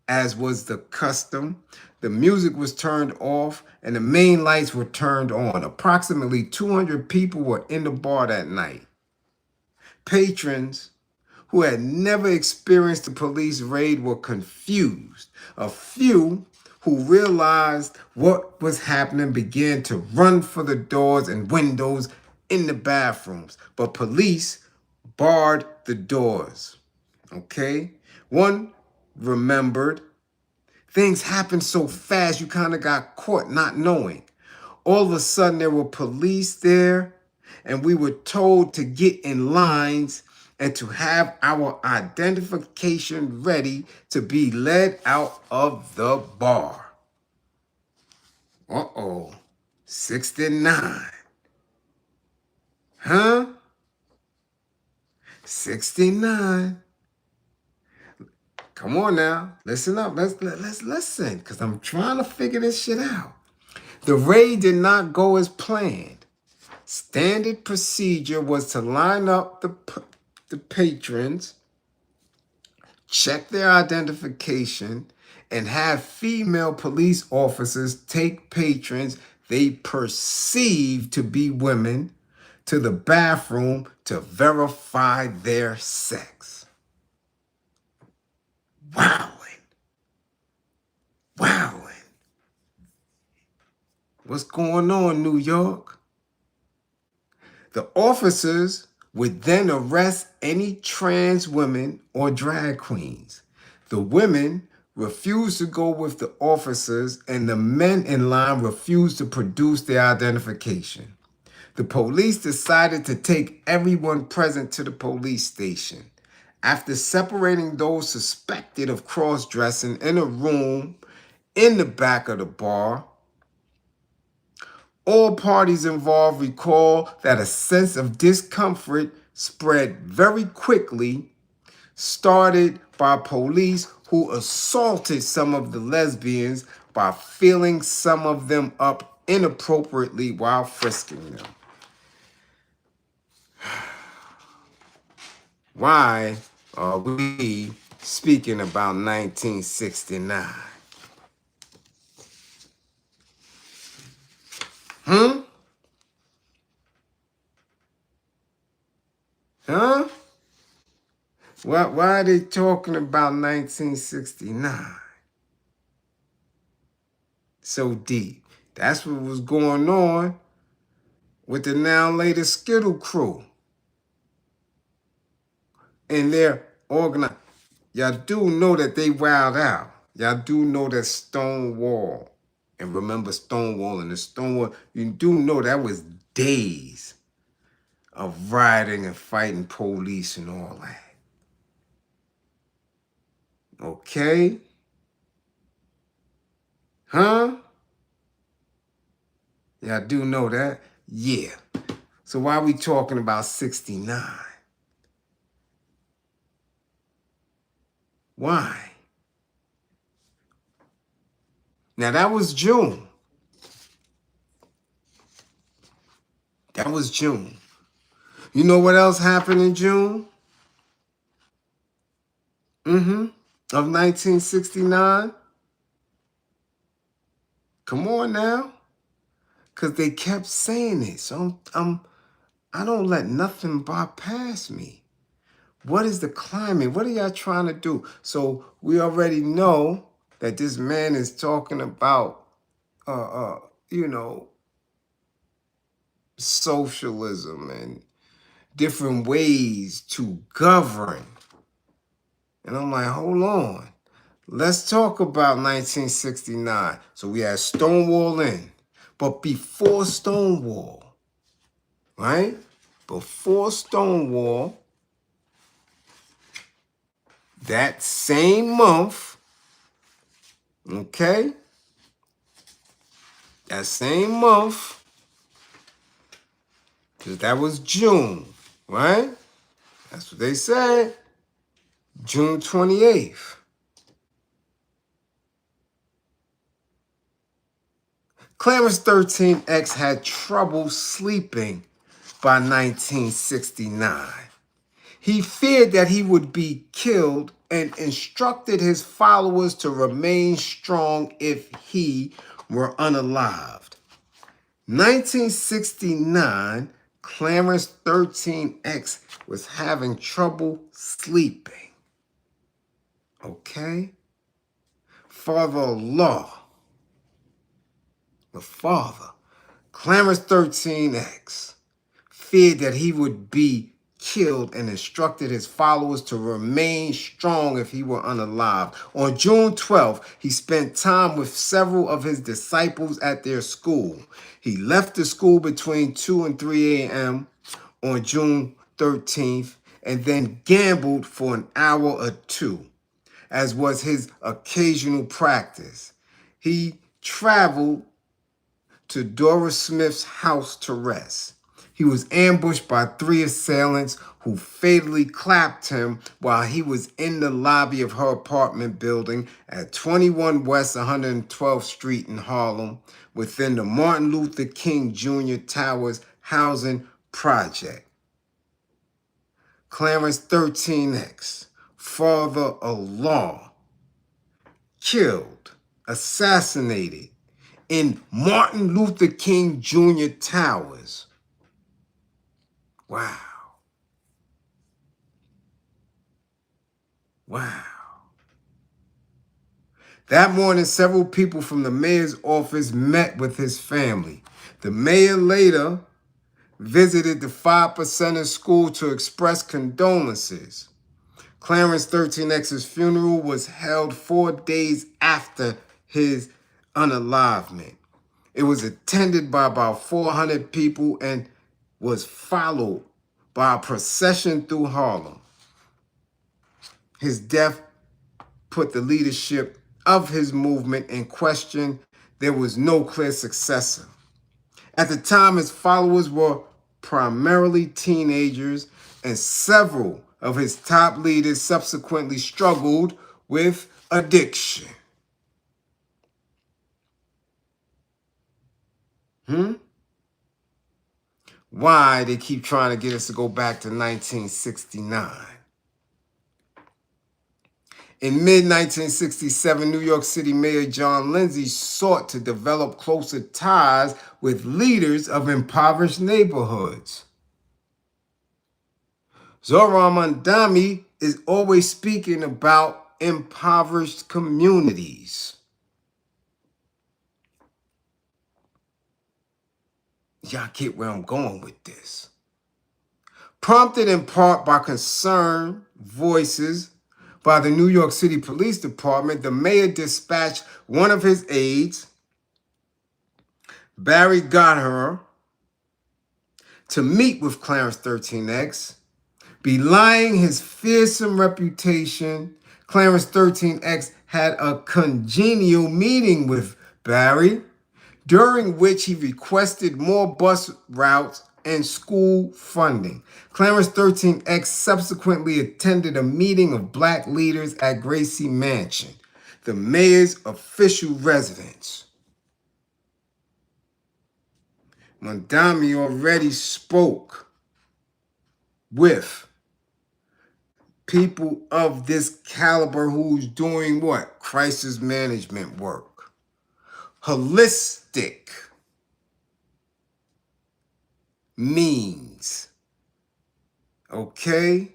[SPEAKER 1] as was the custom. The music was turned off and the main lights were turned on. Approximately 200 people were in the bar that night. Patrons who had never experienced a police raid were confused. A few who realized what was happening began to run for the doors and windows in the bathrooms, but police barred the doors. Okay? One remembered, things happened so fast you kind of got caught not knowing. All of a sudden there were police there and we were told to get in lines and to have our identification ready to be led out of the bar. 69. Huh? 69. Come on now. Listen up. Let's listen, because I'm trying to figure this shit out. The raid did not go as planned. Standard procedure was to line up the patrons, check their identification, and have female police officers take patrons they perceive to be women to the bathroom to verify their sex. Wowing. What's going on, New York? The officers would then arrest any trans women or drag queens. The women refused to go with the officers, and the men in line refused to produce their identification. The police decided to take everyone present to the police station. After separating those suspected of cross-dressing in a room in the back of the bar, all parties involved recall that a sense of discomfort spread very quickly, started by police who assaulted some of the lesbians by filling some of them up inappropriately while frisking them. Why are we speaking about 1969? Huh? Why are they talking about 1969? So deep. That's what was going on with the now later Skittle crew. And they're organized. Y'all do know that they wild out. Y'all do know that Stonewall. And remember Stonewall and the Stonewall. You do know that was days of rioting and fighting police and all that. Okay? Huh? Yeah, I do know that. Yeah. So why are we talking about 69? Why? Now that was June. That was June. You know what else happened in June? Of 1969? Come on now. Because they kept saying it. So I don't let nothing bypass me. What is the climate? What are y'all trying to do? So we already know that this man is talking about, you know, socialism and different ways to govern. And I'm like, hold on. Let's talk about 1969. So we had Stonewall in. But before Stonewall, right? Before Stonewall, that same month, okay? That same month, because that was June, right? That's what they said. June 28th. Clarence 13X had trouble sleeping by 1969. He feared that he would be killed and instructed his followers to remain strong if he were unalived. 1969, Clarence 13X was having trouble sleeping. Okay? Father Law, the father, Clarence 13X, feared that he would be killed and instructed his followers to remain strong if he were unalived. On June 12th, he spent time with several of his disciples at their school. He left the school between 2 and 3 a.m. on June 13th and then gambled for an hour or two, as was his occasional practice. He traveled to Dora Smith's house to rest. He was ambushed by 3 assailants who fatally clapped him while he was in the lobby of her apartment building at 21 West 112th Street in Harlem within the Martin Luther King Jr. Towers housing project. Clarence 13X, father of law, killed, assassinated in Martin Luther King Jr. Towers. Wow. Wow. That morning, several people from the mayor's office met with his family. The mayor later visited the 5%er school to express condolences. Clarence 13X's funeral was held 4 days after his unalivement. It was attended by about 400 people and was followed by a procession through Harlem. His death put the leadership of his movement in question. There was no clear successor. At the time, his followers were primarily teenagers, and several of his top leaders subsequently struggled with addiction. Why they keep trying to get us to go back to 1969. In mid-1967, New York City Mayor John Lindsay sought to develop closer ties with leaders of impoverished neighborhoods. Zohran Mamdani is always speaking about impoverished communities. Y'all get where I'm going with this. Prompted in part by concerned voices by the New York City Police Department, the mayor dispatched one of his aides, Barry Goddard, to meet with Clarence 13X. Belying his fearsome reputation, Clarence 13X had a congenial meeting with Barry, during which he requested more bus routes and school funding. Clarence 13X subsequently attended a meeting of black leaders at Gracie Mansion, the mayor's official residence. Mamdani already spoke with people of this caliber who's doing what? Crisis management work. Holistic means, okay,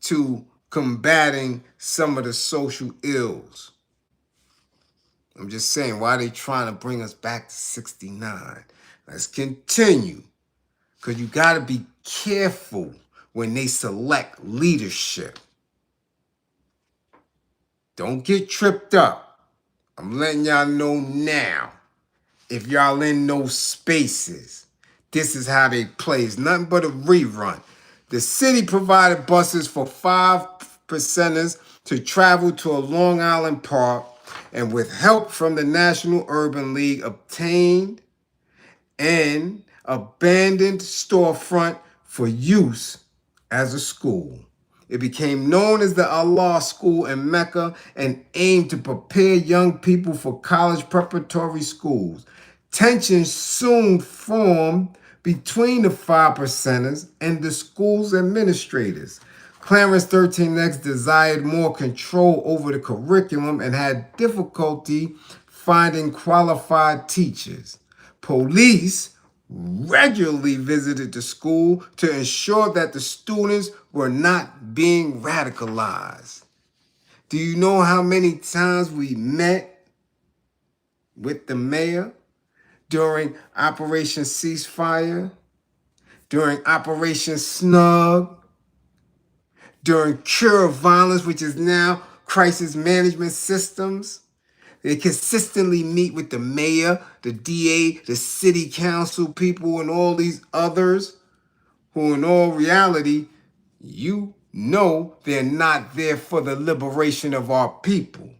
[SPEAKER 1] to combating some of the social ills. I'm just saying, why are they trying to bring us back to 69? Let's continue, because you got to be careful when they select leadership. Don't get tripped up. I'm letting y'all know now. If y'all in those spaces, this is how they play. It's nothing but a rerun. The city provided buses for 5%ers to travel to a Long Island park, and with help from the National Urban League, obtained an abandoned storefront for use as a school. It became known as the Allah School in Mecca and aimed to prepare young people for college preparatory schools. Tensions soon formed between the 5%ers and the school's administrators. Clarence 13X desired more control over the curriculum and had difficulty finding qualified teachers. Police regularly visited the school to ensure that the students were not being radicalized. Do you know how many times we met with the mayor during Operation Ceasefire, during Operation Snug, during Cure of Violence, which is now Crisis Management Systems? They consistently meet with the mayor, the DA, the city council people, and all these others who in all reality, you know they're not there for the liberation of our people.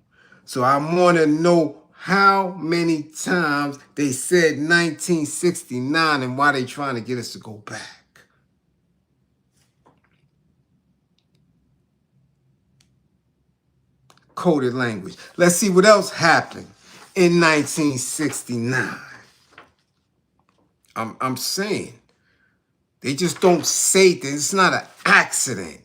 [SPEAKER 1] So I want to know how many times they said 1969 and why they trying to get us to go back. Coded language. Let's see what else happened in 1969. I'm saying, they just don't say things. It's not an accident.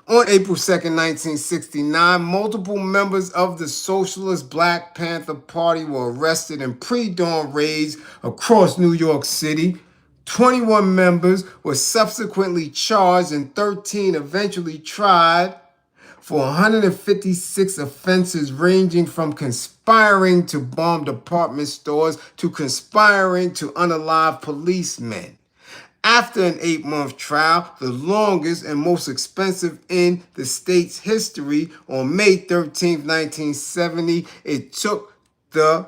[SPEAKER 1] On April 2nd, 1969, multiple members of the Socialist Black Panther Party were arrested in pre-dawn raids across New York City. 21 members were subsequently charged and 13 eventually tried for 156 offenses ranging from conspiring to bomb department stores to conspiring to unalive policemen. After an 8-month trial, the longest and most expensive in the state's history, on May 13, 1970, it took the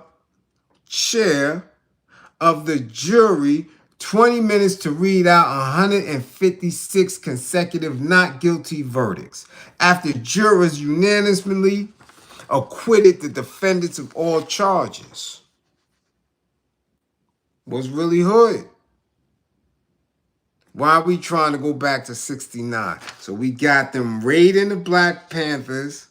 [SPEAKER 1] chair of the jury 20 minutes to read out 156 consecutive not guilty verdicts, after jurors unanimously acquitted the defendants of all charges. Was really hood. Why are we trying to go back to 69? So we got them raiding the Black Panthers.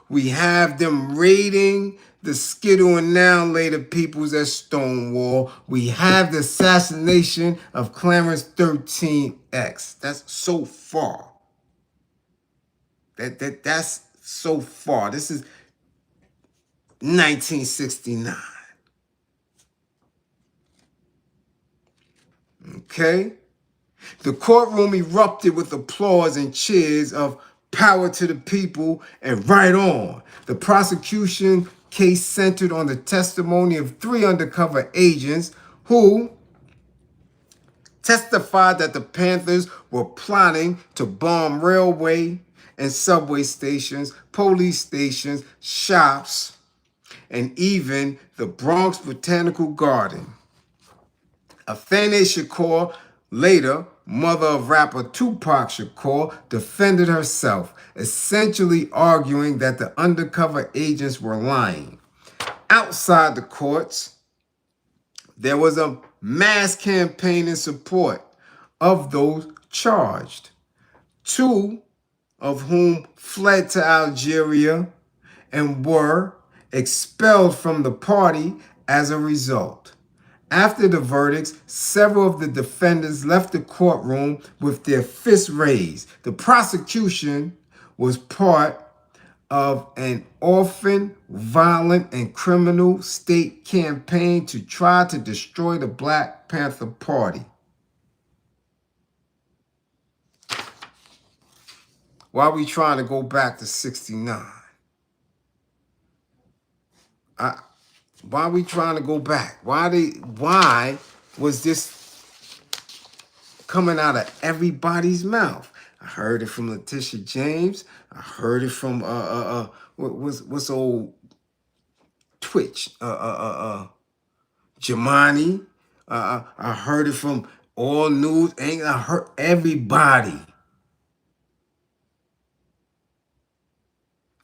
[SPEAKER 1] We have them raiding the Skittle and Now later peoples at Stonewall. We have the assassination of Clarence 13X. That's so far. That's so far. This is 1969. Okay? The courtroom erupted with applause and cheers of power to the people and right on. The prosecution case centered on the testimony of 3 undercover agents who testified that the Panthers were plotting to bomb railway and subway stations, police stations, shops, and even the Bronx Botanical Garden. Afeni Shakur, later mother of rapper Tupac Shakur, defended herself, essentially arguing that the undercover agents were lying. Outside the courts, there was a mass campaign in support of those charged, two of whom fled to Algeria and were expelled from the party as a result. After the verdicts, several of the defendants left the courtroom with their fists raised. The prosecution was part of an often violent and criminal state campaign to try to destroy the Black Panther Party. Why are we trying to go back to 69? Why are we trying to go back? Why was this coming out of everybody's mouth? I heard it from Letitia James. I heard it from what's old Twitch? Jamani. I heard it from All News. I heard everybody.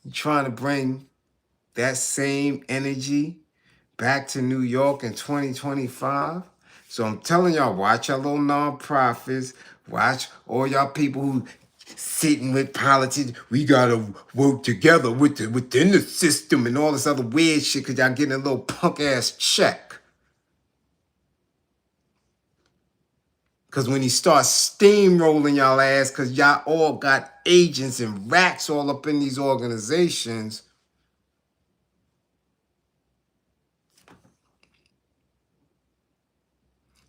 [SPEAKER 1] You trying to bring that same energy back to New York in 2025. So I'm telling y'all, watch your little nonprofits, watch all y'all people who sitting with politics. We gotta work together within the system and all this other weird shit because y'all getting a little punk ass check. Because when he starts steamrolling y'all ass, because y'all all got agents and rats all up in these organizations,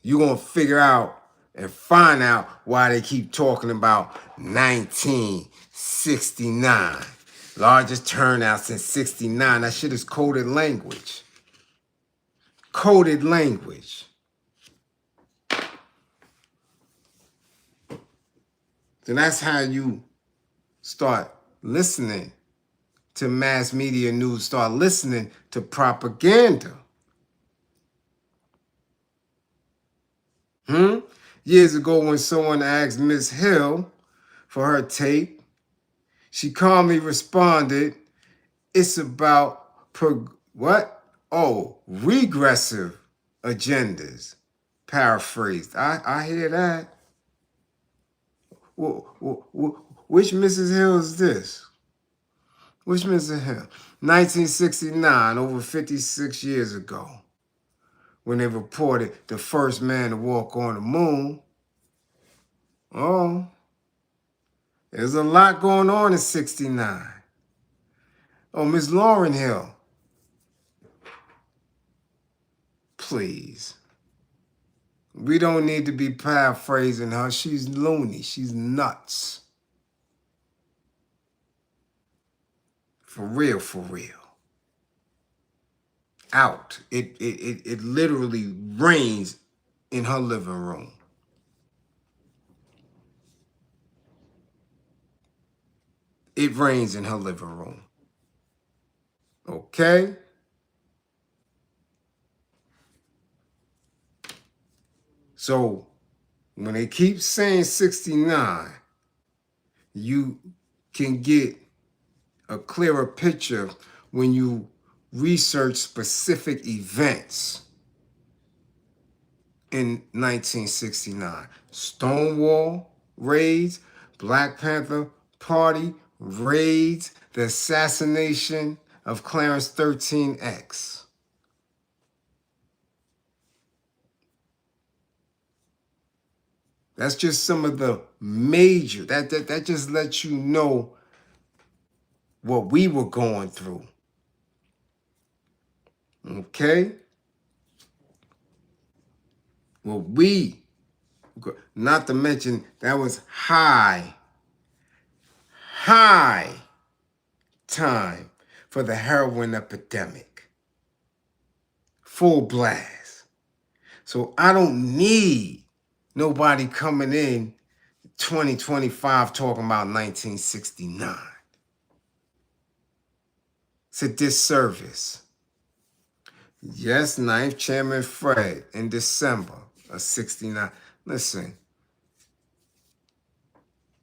[SPEAKER 1] you're going to figure out and find out why they keep talking about 1969. Largest turnout since 69. That shit is coded language. Coded language. Then that's how you start listening to mass media news, start listening to propaganda. Years ago when someone asked Miss Hill for her tape, she calmly responded, it's about regressive agendas. Paraphrased. I hear that. Which Mrs. Hill is this? Which Mrs. Hill? 1969, over 56 years ago, when they reported the first man to walk on the moon. Oh, there's a lot going on in 69. Oh, Miss Lauryn Hill. Please. We don't need to be paraphrasing her. She's loony. She's nuts. For real, for real. Out. It literally rains in her living room. It rains in her living room. Okay? So when they keep saying 69, you can get a clearer picture when you research specific events in 1969. Stonewall raids, Black Panther Party raids, the assassination of Clarence 13X. That's just some of the major, that just lets you know what we were going through. Okay? Not to mention that was high time for the heroin epidemic. Full blast. So I don't need nobody coming in 2025 talking about 1969. It's a disservice. Yes, Ninth Chairman Fred in December of 69. Listen,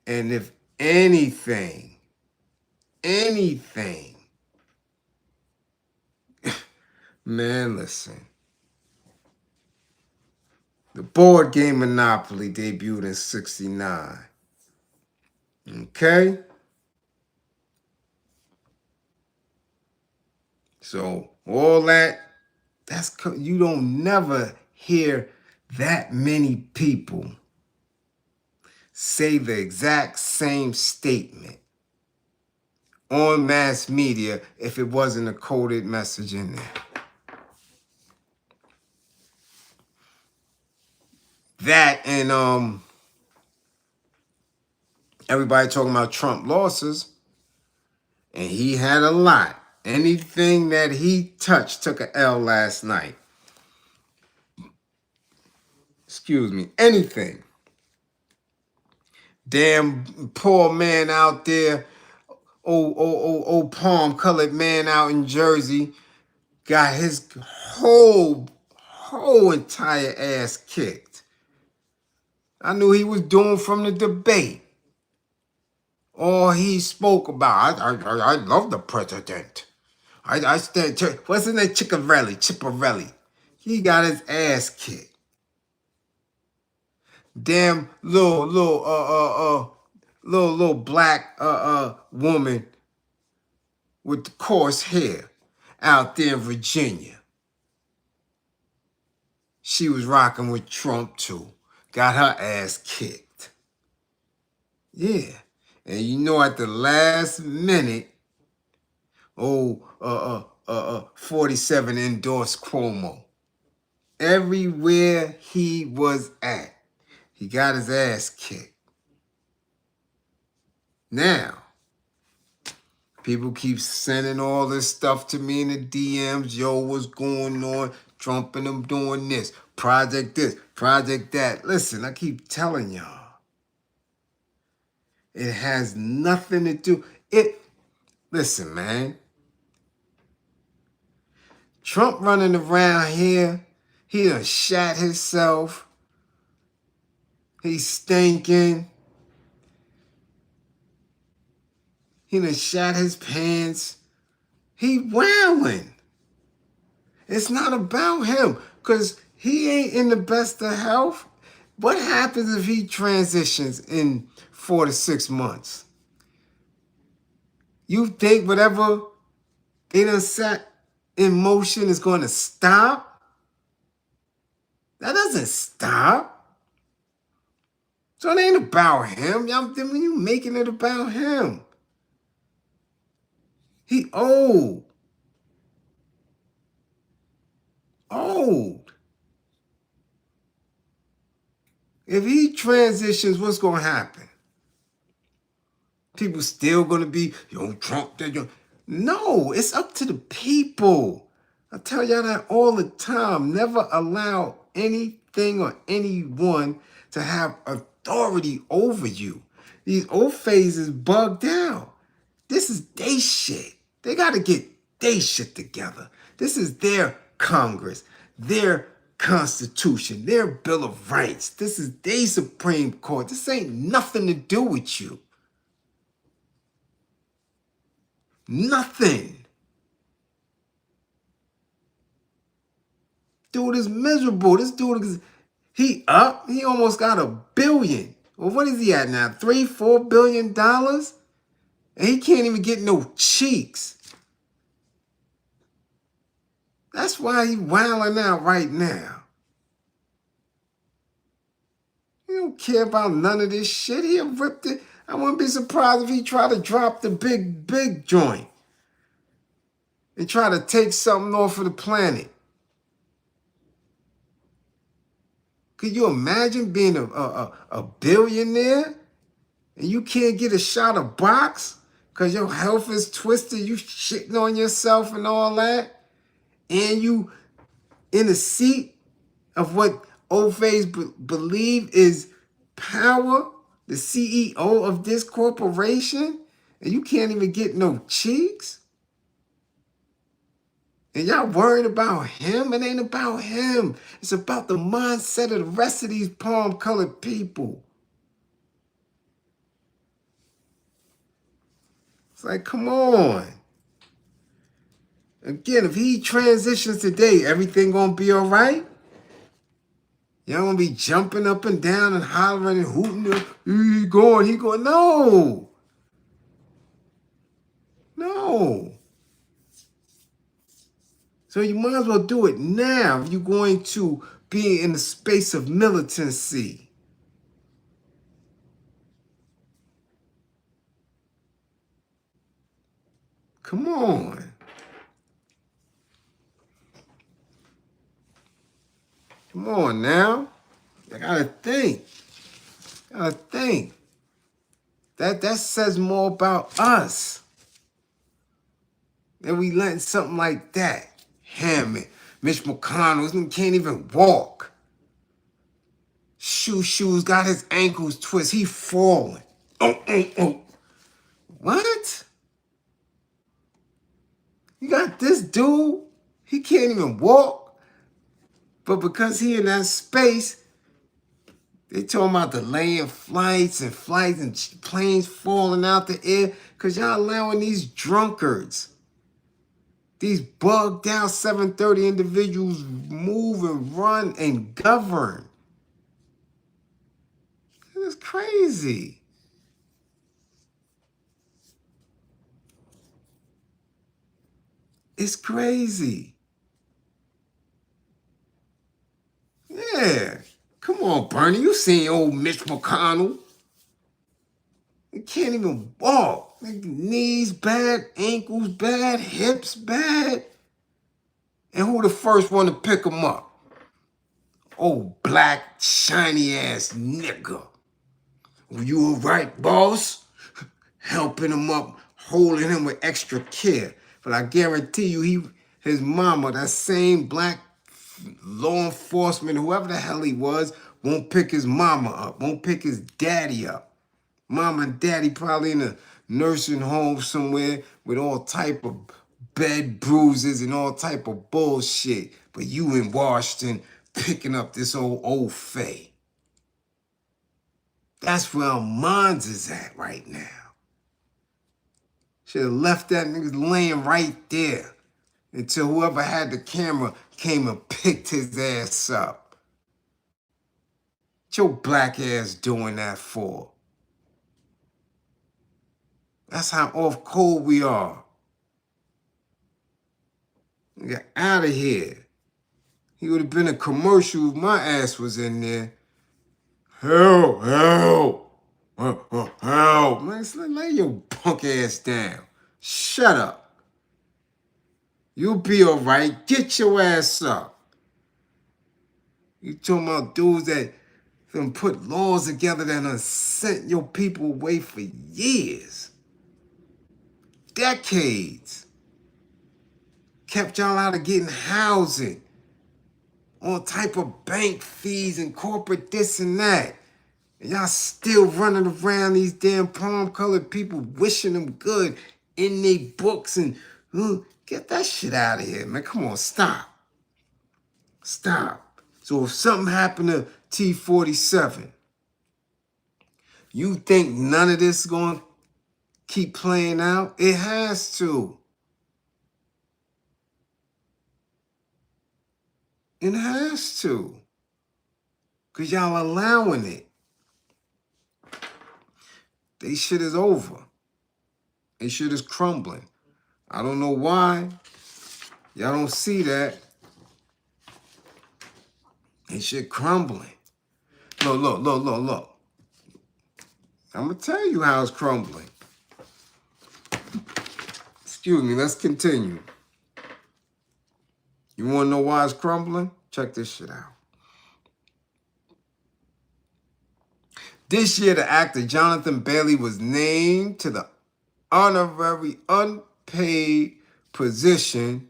[SPEAKER 1] and if anything, man, listen. The board game Monopoly debuted in 69. Okay? So all that's you don't never hear that many people say the exact same statement on mass media if it wasn't a coded message in there. That and everybody talking about Trump losses, and he had a lot. Anything that he touched took a L last night. Excuse me, anything. Damn poor man out there, old palm colored man out in Jersey, got his whole entire ass kicked. I knew he was doing from the debate. All he spoke about, I love the president. I stand, wasn't that Chiparelli? He got his ass kicked. Damn little black woman with the coarse hair out there in Virginia. She was rocking with Trump too. Got her ass kicked. Yeah. And you know at the last minute, 47 endorsed Cuomo. Everywhere he was at, he got his ass kicked. Now, people keep sending all this stuff to me in the DMs. Yo, what's going on? Trump and them doing this. Project this. Project that. Listen, I keep telling y'all. It has nothing to do. Listen, man. Trump running around here. He done shat himself. He's stinking. He done shat his pants. He wowing. It's not about him because he ain't in the best of health. What happens if he transitions in 4 to 6 months? You think whatever they done set in motion is going to stop? That doesn't stop. So it ain't about him. You making it about him. He old. Old. If he transitions, what's going to happen? People still going to be, Trump. No, it's up to the people. I tell y'all that all the time. Never allow anything or anyone to have authority over you. These old phases bugged out. This is they shit. They got to get they shit together. This is their Congress, their Constitution, their Bill of Rights. This is their Supreme Court. This ain't nothing to do with you. Nothing. Dude is miserable. This dude is, he almost got $1 billion. Well, what is he at now? $3-4 billion? And he can't even get no cheeks. That's why he wilding out right now. He don't care about none of this shit. He'll rip it. I wouldn't be surprised if he tried to drop the big joint and try to take something off of the planet. Could you imagine being a billionaire and you can't get a shot of box because your health is twisted, you shitting on yourself and all that, and you in a seat of what old phase believe is power, the CEO of this corporation, and you can't even get no cheeks? And y'all worried about him? It ain't about him. It's about the mindset of the rest of these palm-colored people. It's like, come on. Again, if he transitions today, everything gonna be all right? Y'all gonna be jumping up and down and hollering and hooting. He going. No. No. So you might as well do it now if you're going to be in the space of militancy. Come on. Come on now. I gotta think. That says more about us. And we letting something like that. Hammond, Mitch McConnell can't even walk. Shoes got his ankles twisted. He falling. Oh. What? You got this dude, he can't even walk. But because he in that space, they talking about delaying flights and planes falling out the air because y'all allowing these drunkards, these bugged out 730 individuals move and run and govern. It's crazy. It's crazy. Yeah. Come on, Bernie. You seen old Mitch McConnell. He can't even walk. Like, knees bad, ankles bad, hips bad. And who the first one to pick him up? Old black, shiny ass nigga. Were you all right, boss? Helping him up, holding him with extra care. But I guarantee you, his mama, that same black law enforcement, whoever the hell he was, won't pick his mama up, won't pick his daddy up. Mama and daddy probably in a nursing home somewhere with all type of bed bruises and all type of bullshit. But you in Washington picking up this old Faye. That's where our minds is at right now. Should have left that nigga laying right there until whoever had the camera came and picked his ass up. What your black ass doing that for? That's how off cold we are. Get out of here. He would have been a commercial if my ass was in there. Help. Help. Man, lay your punk ass down. Shut up. You'll be all right. Get your ass up. You talking about dudes that done put laws together that done sent your people away for years. Decades. Kept y'all out of getting housing. All type of bank fees and corporate this and that. And y'all still running around these damn palm-colored people wishing them good in their books and get that shit out of here, man. Come on, stop. Stop. So if something happened to T-47, you think none of this is going to keep playing out? It has to. It has to. Because y'all allowing it. They shit is over. They shit is crumbling. I don't know why. Y'all don't see that. They shit crumbling. Look. I'm going to tell you how it's crumbling. Excuse me, let's continue. You want to know why it's crumbling? Check this shit out. This year, the actor Jonathan Bailey was named to the honorary unpaid position.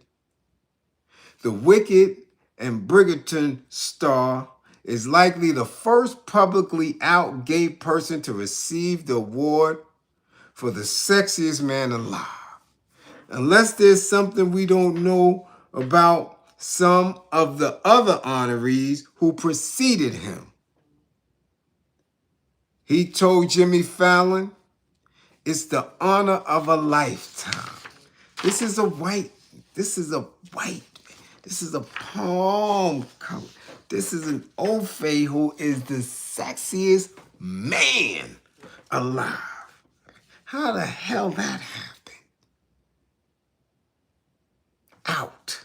[SPEAKER 1] The Wicked and Bridgerton star is likely the first publicly out gay person to receive the award for the sexiest man alive. Unless there's something we don't know about some of the other honorees who preceded him. He told Jimmy Fallon, "It's the honor of a lifetime." This is a palm color. This is an Ofe who is the sexiest man alive. How the hell that happened? Out.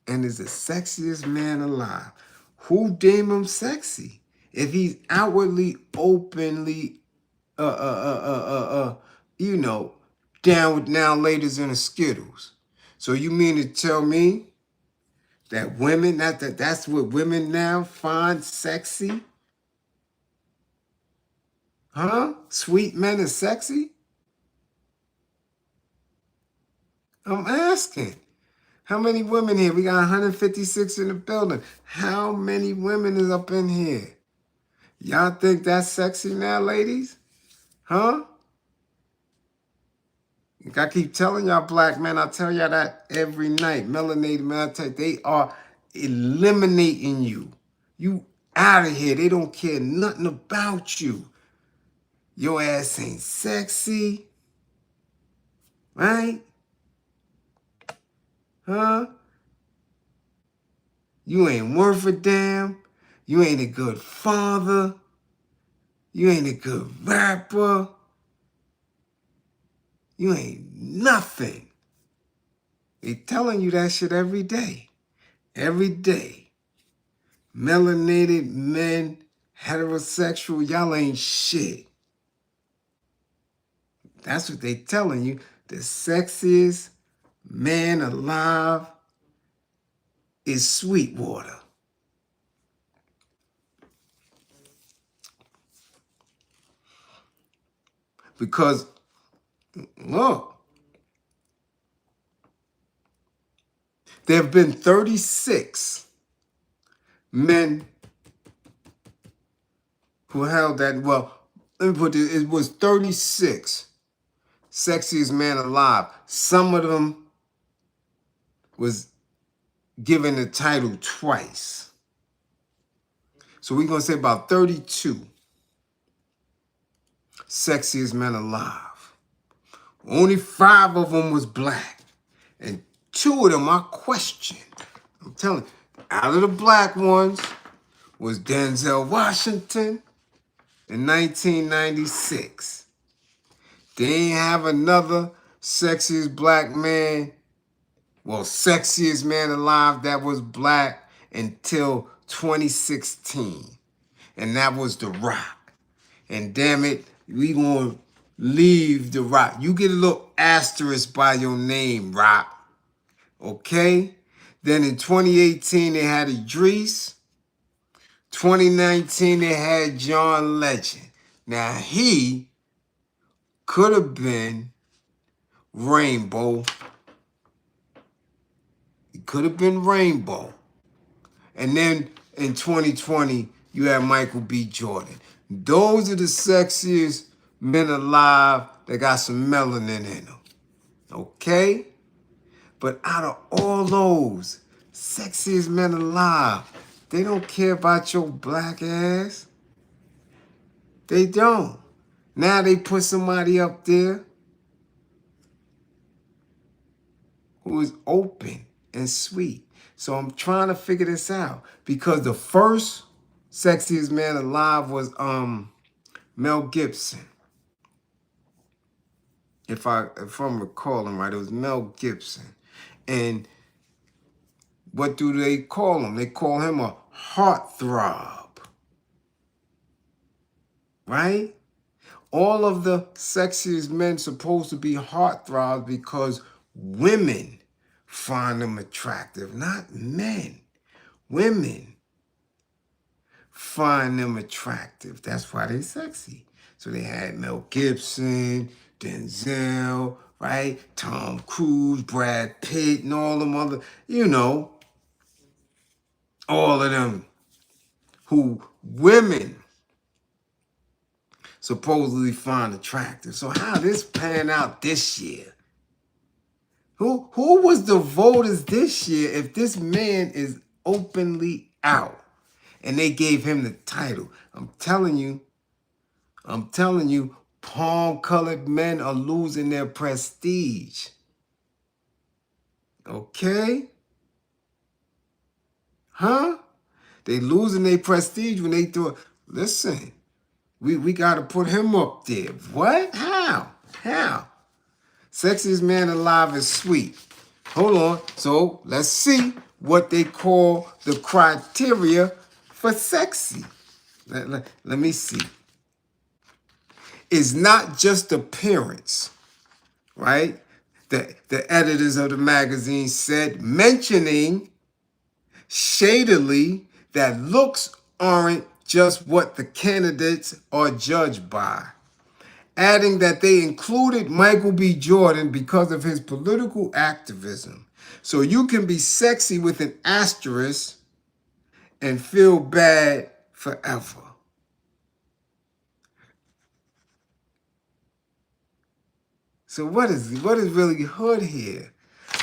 [SPEAKER 1] And is the sexiest man alive. Who deem him sexy? If he's outwardly, openly, down with now ladies in the Skittles. So you mean to tell me that women, that's what women now find sexy? Huh? Sweet men is sexy? I'm asking. How many women here? We got 156 in the building. How many women is up in here? Y'all think that's sexy now, ladies? Huh? I keep telling y'all black men, I tell y'all that every night. Melanated men, I tell you, they are eliminating you. You out of here. They don't care nothing about you. Your ass ain't sexy. Right? Huh? You ain't worth a damn. You ain't a good father. You ain't a good rapper. You ain't nothing. They telling you that shit every day. Every day. Melanated men, heterosexual, y'all ain't shit. That's what they telling you. The sexiest man alive is Sweetwater. Because, look, there have been 36 men who held that, well, let me put this, it was 36 sexiest man alive. Some of them was given the title twice. So we're going to say about 32 sexiest men alive. Only 5 of them was black. And 2 of them I questioned. I'm telling you, out of the black ones was Denzel Washington in 1996. They ain't have another sexiest black man, well, sexiest man alive that was black until 2016. And that was The Rock. And damn it, we gonna leave The Rock. You get a little asterisk by your name, Rock. Okay? Then in 2018, they had Idris. 2019, they had John Legend. Now, he could have been Rainbow. He could have been Rainbow. And then in 2020, you have Michael B. Jordan. Those are the sexiest men alive that got some melanin in them. Okay? But out of all those sexiest men alive, they don't care about your black ass. They don't. Now they put somebody up there who is open and sweet. So I'm trying to figure this out. Because the first sexiest man alive was Mel Gibson. If I'm recalling right, it was Mel Gibson. And what do they call him? They call him a heartthrob. Right? All of the sexiest men supposed to be heartthrobs because women find them attractive, not men. Women find them attractive. That's why they sexy. So they had Mel Gibson, Denzel, right? Tom Cruise, Brad Pitt, and all them other, all of them who women supposedly find attractive. So how this pan out this year? Who was the voters this year if this man is openly out and they gave him the title? I'm telling you, palm-colored men are losing their prestige. Okay? Huh? They losing their prestige when they do it. Listen, we got to put him up there. What? How? How? Sexiest man alive is sweet. Hold on. So let's see what they call the criteria for sexy. Let me see. It's not just appearance, right? The editors of the magazine said, mentioning shadily that looks aren't just what the candidates are judged by, adding that they included Michael B. Jordan because of his political activism. So you can be sexy with an asterisk and feel bad forever. So what is really hood here?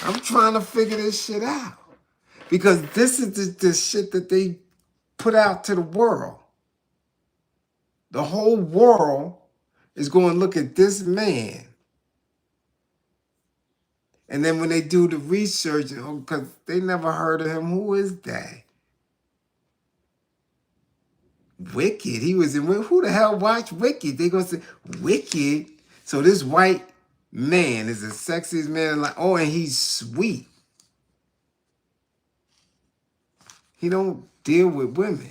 [SPEAKER 1] I'm trying to figure this shit out. Because this is the shit that they put out to the world. The whole world is going to look at this man. And then when they do the research, because they never heard of him, who is that? Wicked. He was in, who the hell watched Wicked? They going to say, Wicked? So this white man is the sexiest man. Like, oh, and he's sweet. He don't deal with women.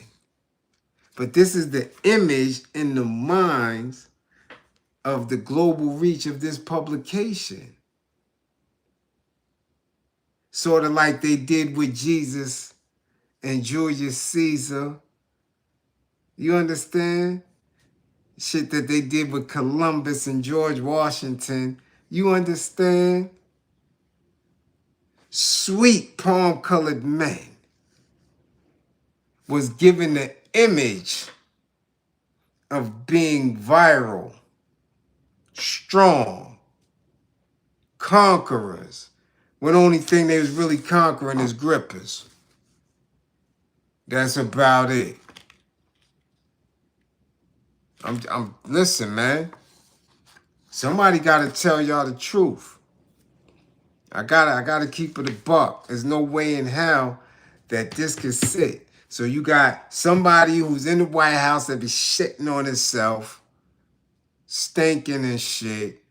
[SPEAKER 1] But this is the image in the minds of the global reach of this publication. Sort of like they did with Jesus and Julius Caesar. You understand? Shit that they did with Columbus and George Washington. You understand? Sweet palm-colored men was given the image of being viral, strong, conquerors, when the only thing they was really conquering is grippers. That's about it. Listen, man. Somebody gotta tell y'all the truth. I gotta keep it a buck. There's no way in hell that this can sit. So you got somebody who's in the White House that be shitting on himself, stinking and shit,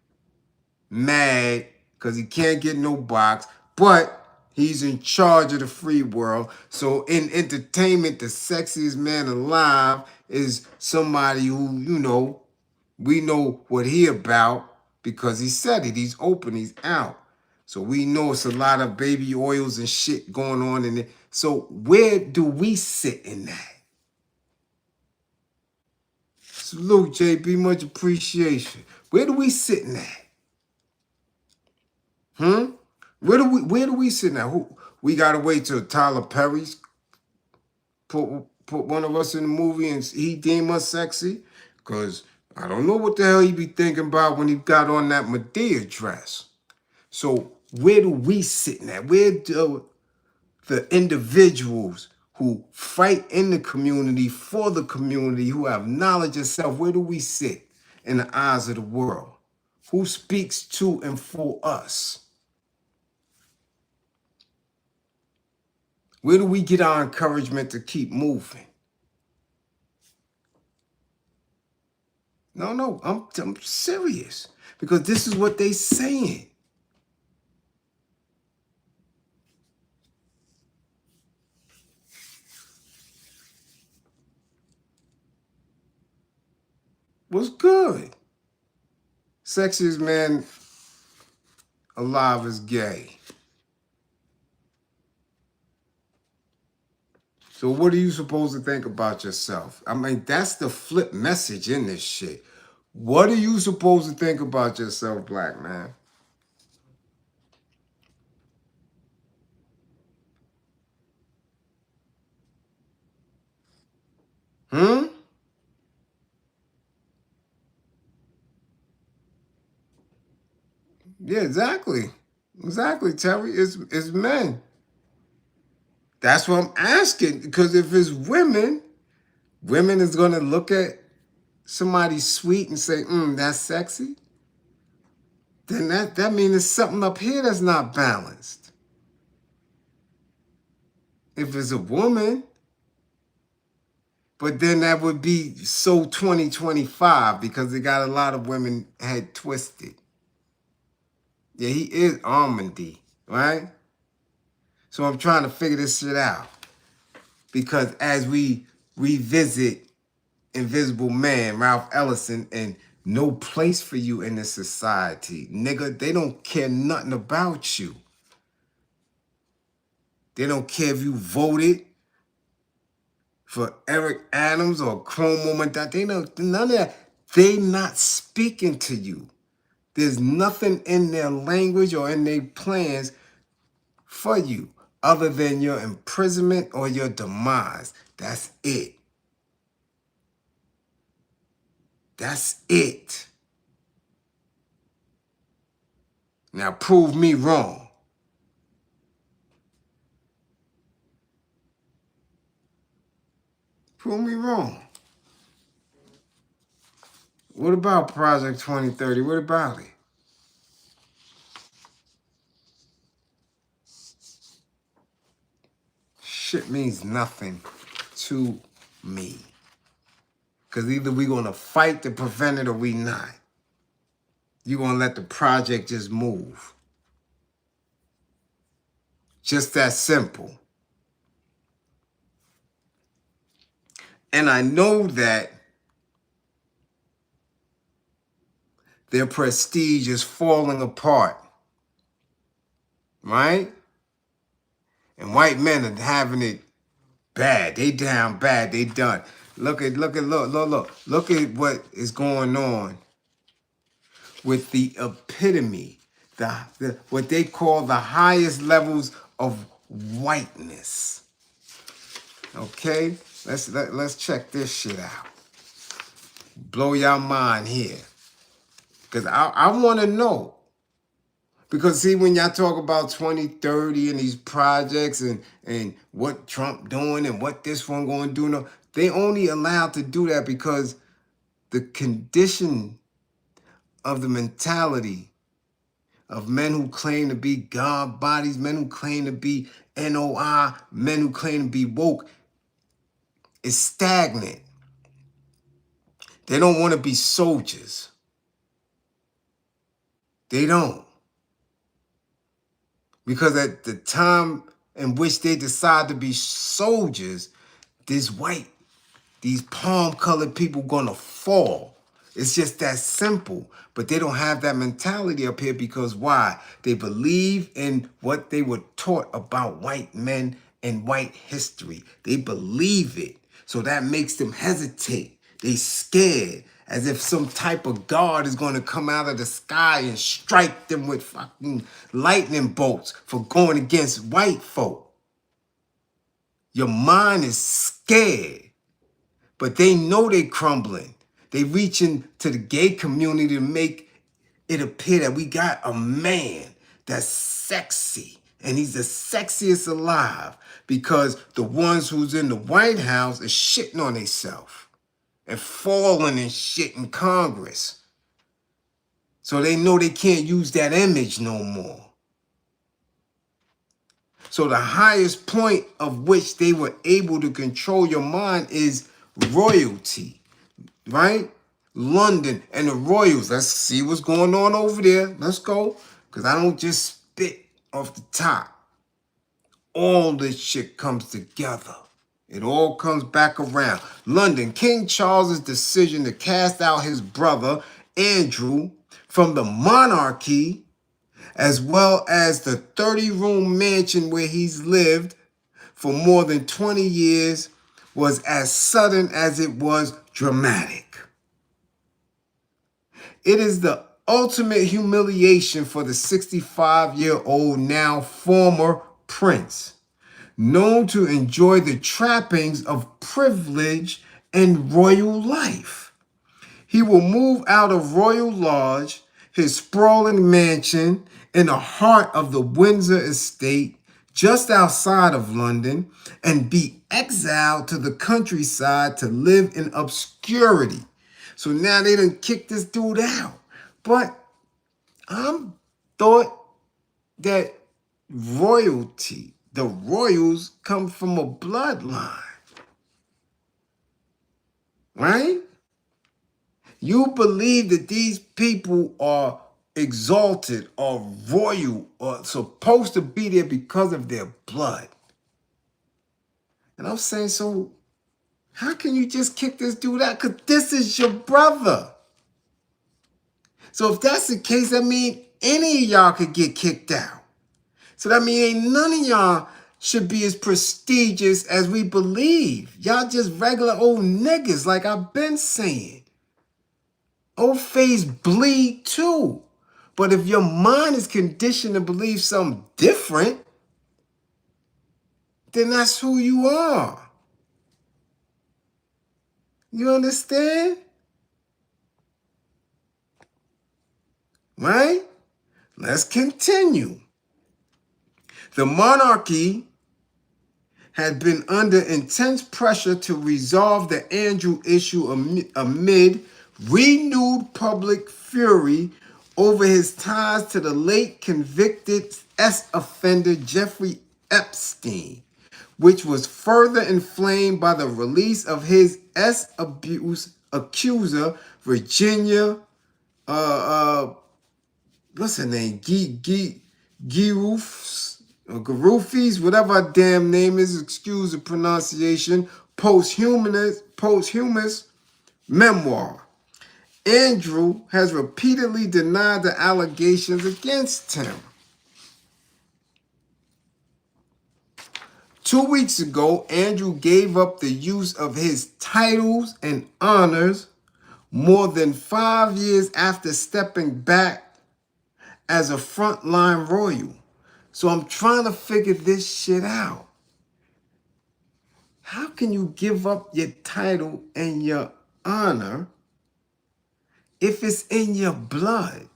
[SPEAKER 1] mad because he can't get no box, but he's in charge of the free world. So in entertainment, the sexiest man alive is somebody who, we know what he about because he said it. He's open, he's out. So we know it's a lot of baby oils and shit going on in it. So where do we sit in that? Salute, JB, much appreciation. Where do we sit in that? Where do we sit now? We gotta wait till Tyler Perry's put one of us in the movie and he deem us sexy? Cause I don't know what the hell he be thinking about when he got on that Medea dress. So where do we sit now? Where do the individuals who fight in the community for the community, who have knowledge of self, where do we sit in the eyes of the world? Who speaks to and for us? Where do we get our encouragement to keep moving? No, I'm serious. Because this is what they saying. What's good? Sexiest man alive is gay. So what are you supposed to think about yourself? I mean, that's the flip message in this shit. What are you supposed to think about yourself, black man? Hmm? Yeah, exactly. Exactly, Terry. It's men. That's what I'm asking. Because if it's women, women is gonna look at somebody sweet and say, that's sexy. Then that means there's something up here that's not balanced. If it's a woman, but then that would be so 2025 because they got a lot of women head twisted. Yeah, he is almondy, right? So I'm trying to figure this shit out. Because as we revisit Invisible Man, Ralph Ellison, and no place for you in this society. Nigga, they don't care nothing about you. They don't care if you voted for Eric Adams or Cuomo. They don't, none of that. They not speaking to you. There's nothing in their language or in their plans for you other than your imprisonment or your demise. That's it. That's it. Now prove me wrong. Prove me wrong. What about Project 2030? What about it? Shit means nothing to me. Because either we going to fight to prevent it or we not. You going to let the project just move. Just that simple. And I know that their prestige is falling apart. Right? And white men are having it bad. They down bad. They done. Look at what is going on with the epitome, the what they call the highest levels of whiteness. Okay? Let's check this shit out. Blow your mind here. Because I want to know. Because see, when y'all talk about 2030 and these projects and what Trump doing and what this one going to do, no, they only allowed to do that because the condition of the mentality of men who claim to be God bodies, men who claim to be NOI, men who claim to be woke, is stagnant. They don't want to be soldiers. They don't. Because at the time in which they decide to be soldiers, these palm-colored people gonna fall. It's just that simple. But they don't have that mentality up here because why? They believe in what they were taught about white men and white history. They believe it. So that makes them hesitate. They scared as if some type of God is going to come out of the sky and strike them with fucking lightning bolts for going against white folk. Your mind is scared. But they know they crumbling. They reaching to the gay community to make it appear that we got a man that's sexy. And he's the sexiest alive because the ones who's in the White House is shitting on themselves and falling and shit in Congress. So they know they can't use that image no more. So the highest point of which they were able to control your mind is royalty, right? London and the royals. Let's see what's going on over there. Let's go. Because I don't just spit off the top. All this shit comes together. It all comes back around. London, King Charles's decision to cast out his brother, Andrew, from the monarchy, as well as the 30-room mansion where he's lived for more than 20 years, was as sudden as it was dramatic. It is the ultimate humiliation for the 65-year-old, now former prince, known to enjoy the trappings of privilege and royal life. He will move out of Royal Lodge, his sprawling mansion in the heart of the Windsor estate just outside of London and be exiled to the countryside to live in obscurity. So now they done kicked this dude out. But I thought that royalty, the royals, come from a bloodline, right? You believe that these people are exalted or royal or supposed to be there because of their blood. And I'm saying, so how can you just kick this dude out? Because this is your brother. So if that's the case, that means any of y'all could get kicked out. So that means ain't none of y'all should be as prestigious as we believe. Y'all just regular old niggas, like I've been saying. Old face bleed too. But if your mind is conditioned to believe something different, then that's who you are. You understand? Right? Let's continue. The monarchy had been under intense pressure to resolve the Andrew issue amid renewed public fury over his ties to the late convicted ex-offender Jeffrey Epstein, which was further inflamed by the release of his ex-abuse accuser, Virginia, what's her name? Garufis, whatever her damn name is, excuse the pronunciation, posthumous memoir. Andrew has repeatedly denied the allegations against him. 2 weeks ago, Andrew gave up the use of his titles and honors more than 5 years after stepping back as a frontline royal. So I'm trying to figure this shit out. How can you give up your title and your honor if it's in your blood?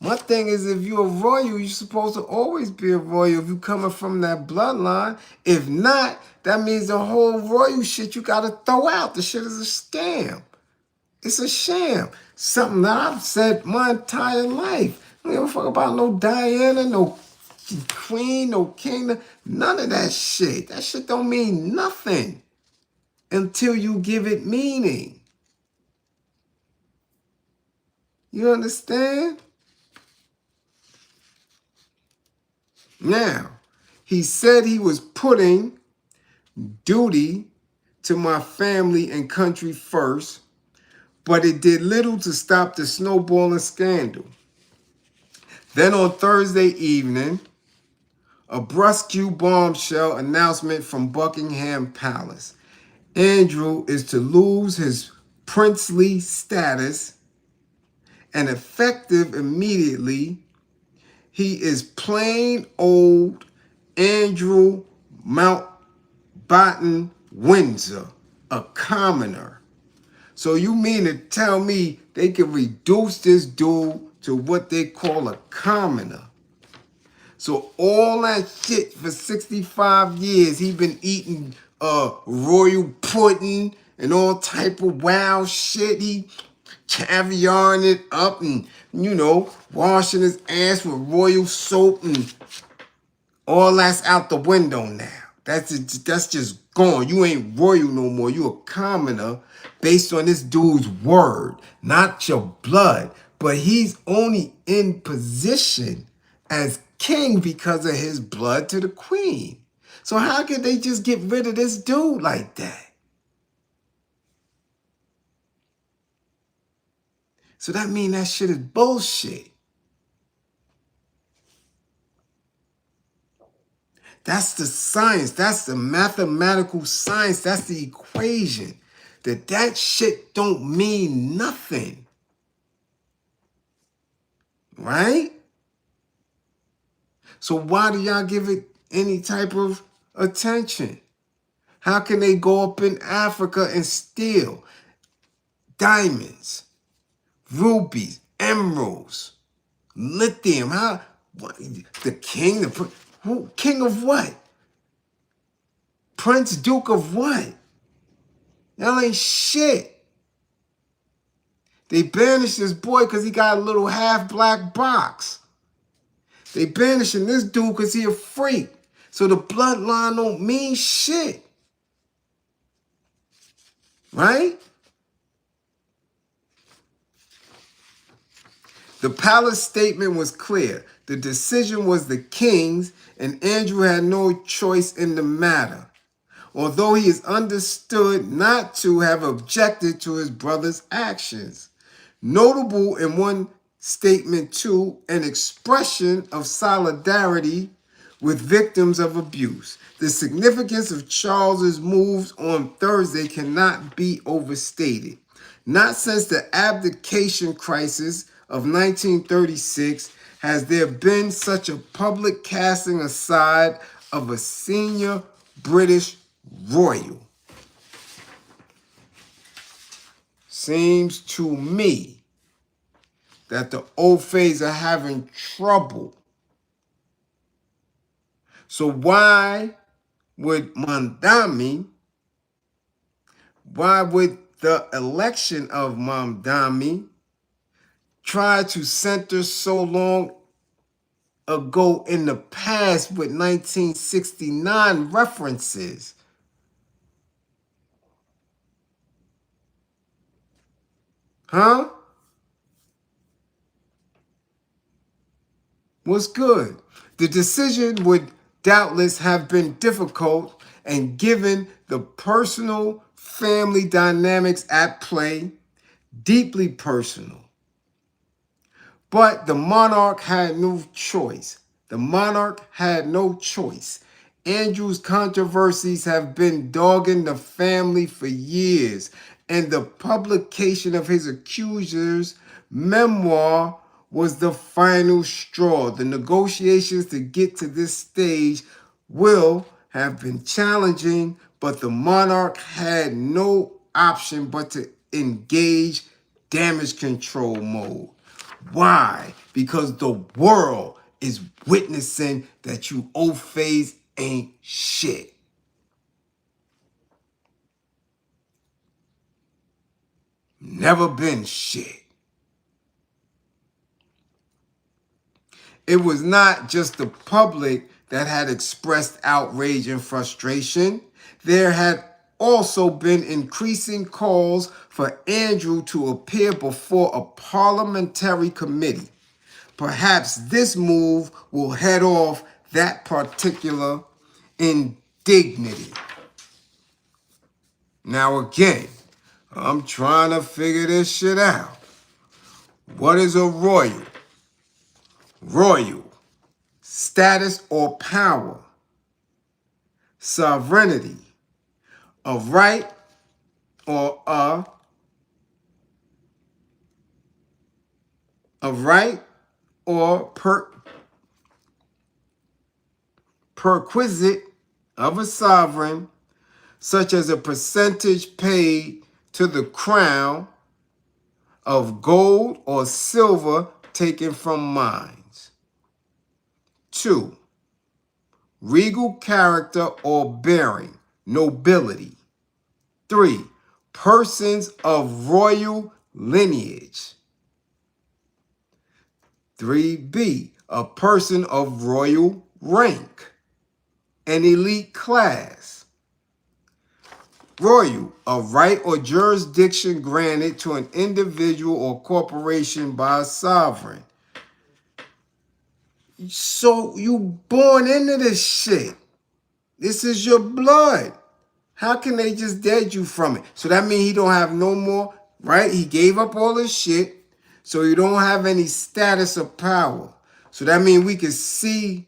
[SPEAKER 1] My thing is, if you're a royal, you're supposed to always be a royal if you're coming from that bloodline. If not, that means the whole royal shit you got to throw out. The shit is a scam. It's a sham. Something that I've said my entire life. I don't give a fuck about no Diana, no queen, no king, none of that shit. That shit don't mean nothing until you give it meaning. You understand? Now, he said he was putting duty to my family and country first, but it did little to stop the snowballing scandal. Then on Thursday evening, a brusque bombshell announcement from Buckingham Palace. Andrew is to lose his princely status, and effective immediately, he is plain old Andrew Mountbatten Windsor, a commoner. So you mean to tell me they can reduce this dude to what they call a commoner? So all that shit for 65 years, he been eating royal pudding and all type of wild shit. He caviaring it up and, you know, washing his ass with royal soap, and all that's out the window now. That's just gone. You ain't royal no more. You a commoner based on this dude's word, not your blood. But he's only in position as king because of his blood to the queen. So how could they just get rid of this dude like that? So that means that shit is bullshit. That's the science. That's the mathematical science. That's the equation. That shit don't mean nothing. Right? So why do y'all give it any type of attention? How can they go up in Africa and steal diamonds rubies, emeralds, lithium. How? What, the king? Who? King of what? Prince Duke of what? That ain't shit. They banished this boy because he got a little half-black box. They banishing this dude because he a freak. So the bloodline don't mean shit. Right? The palace statement was clear. The decision was the king's, and Andrew had no choice in the matter, although he is understood not to have objected to his brother's actions. Notable in one statement, too, an expression of solidarity with victims of abuse. The significance of Charles's moves on Thursday cannot be overstated. Not since the abdication crisis of 1936 has there been such a public casting aside of a senior British royal. Seems to me that the old phase are having trouble. So why would Mamdani, why would the election of Mamdani try to center so long ago in the past with 1969 references? Huh? What's good? The decision would doubtless have been difficult, and given the personal family dynamics at play, deeply personal. But the monarch had no choice. The monarch had no choice. Andrew's controversies have been dogging the family for years, and the publication of his accuser's memoir was the final straw. The negotiations to get to this stage will have been challenging, but the monarch had no option but to engage damage control mode. Why? Because the world is witnessing that you old phase ain't shit. Never been shit. It was not just the public that had expressed outrage and frustration. There had also been increasing calls for Andrew to appear before a parliamentary committee. Perhaps this move will head off that particular indignity. Now again, I'm trying to figure this shit out. What is a royal? Royal. Status or power. Sovereignty. A right or a right or perquisite of a sovereign, such as a percentage paid to the crown of gold or silver taken from mines. 2. Regal character or bearing, nobility. 3. Persons of royal lineage. 3b. A person of royal rank, an elite class. Royal, a right or jurisdiction granted to an individual or corporation by a sovereign. So you born into this shit. This is your blood. How can they just dead you from it? So that means he don't have no more, right? He gave up all his shit, so you don't have any status or power. So that means we can see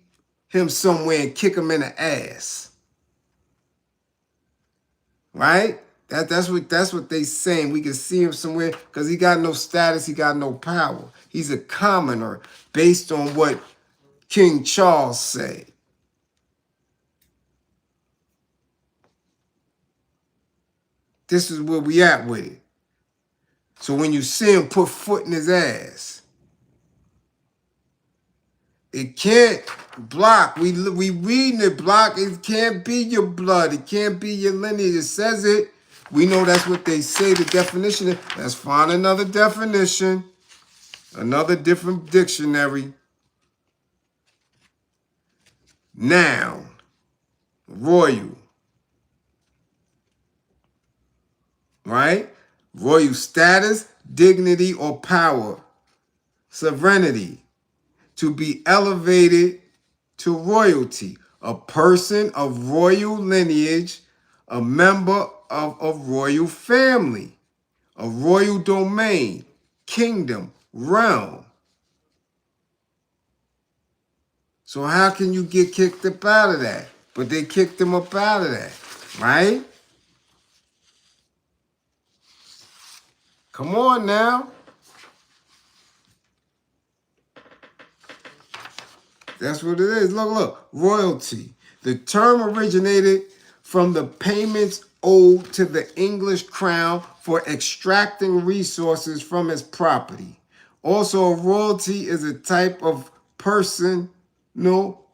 [SPEAKER 1] him somewhere and kick him in the ass. Right? That's what they saying. We can see him somewhere because he got no status, he got no power. He's a commoner based on what King Charles said. This is where we at with it. So when you see him put foot in his ass, it can't block. We reading it block. It can't be your blood. It can't be your lineage. It says it. We know that's what they say the definition is. Let's find another definition. Another different dictionary. Noun. Royal. Right? Royal status, dignity, or power. Sovereignty. To be elevated to royalty. A person of royal lineage, a member of a royal family, a royal domain, kingdom, realm. So how can you get kicked up out of that? But they kicked him up out of that, right? Come on now. That's what it is. Look. Royalty. The term originated from the payments owed to the English crown for extracting resources from its property. Also, a royalty is a type of personal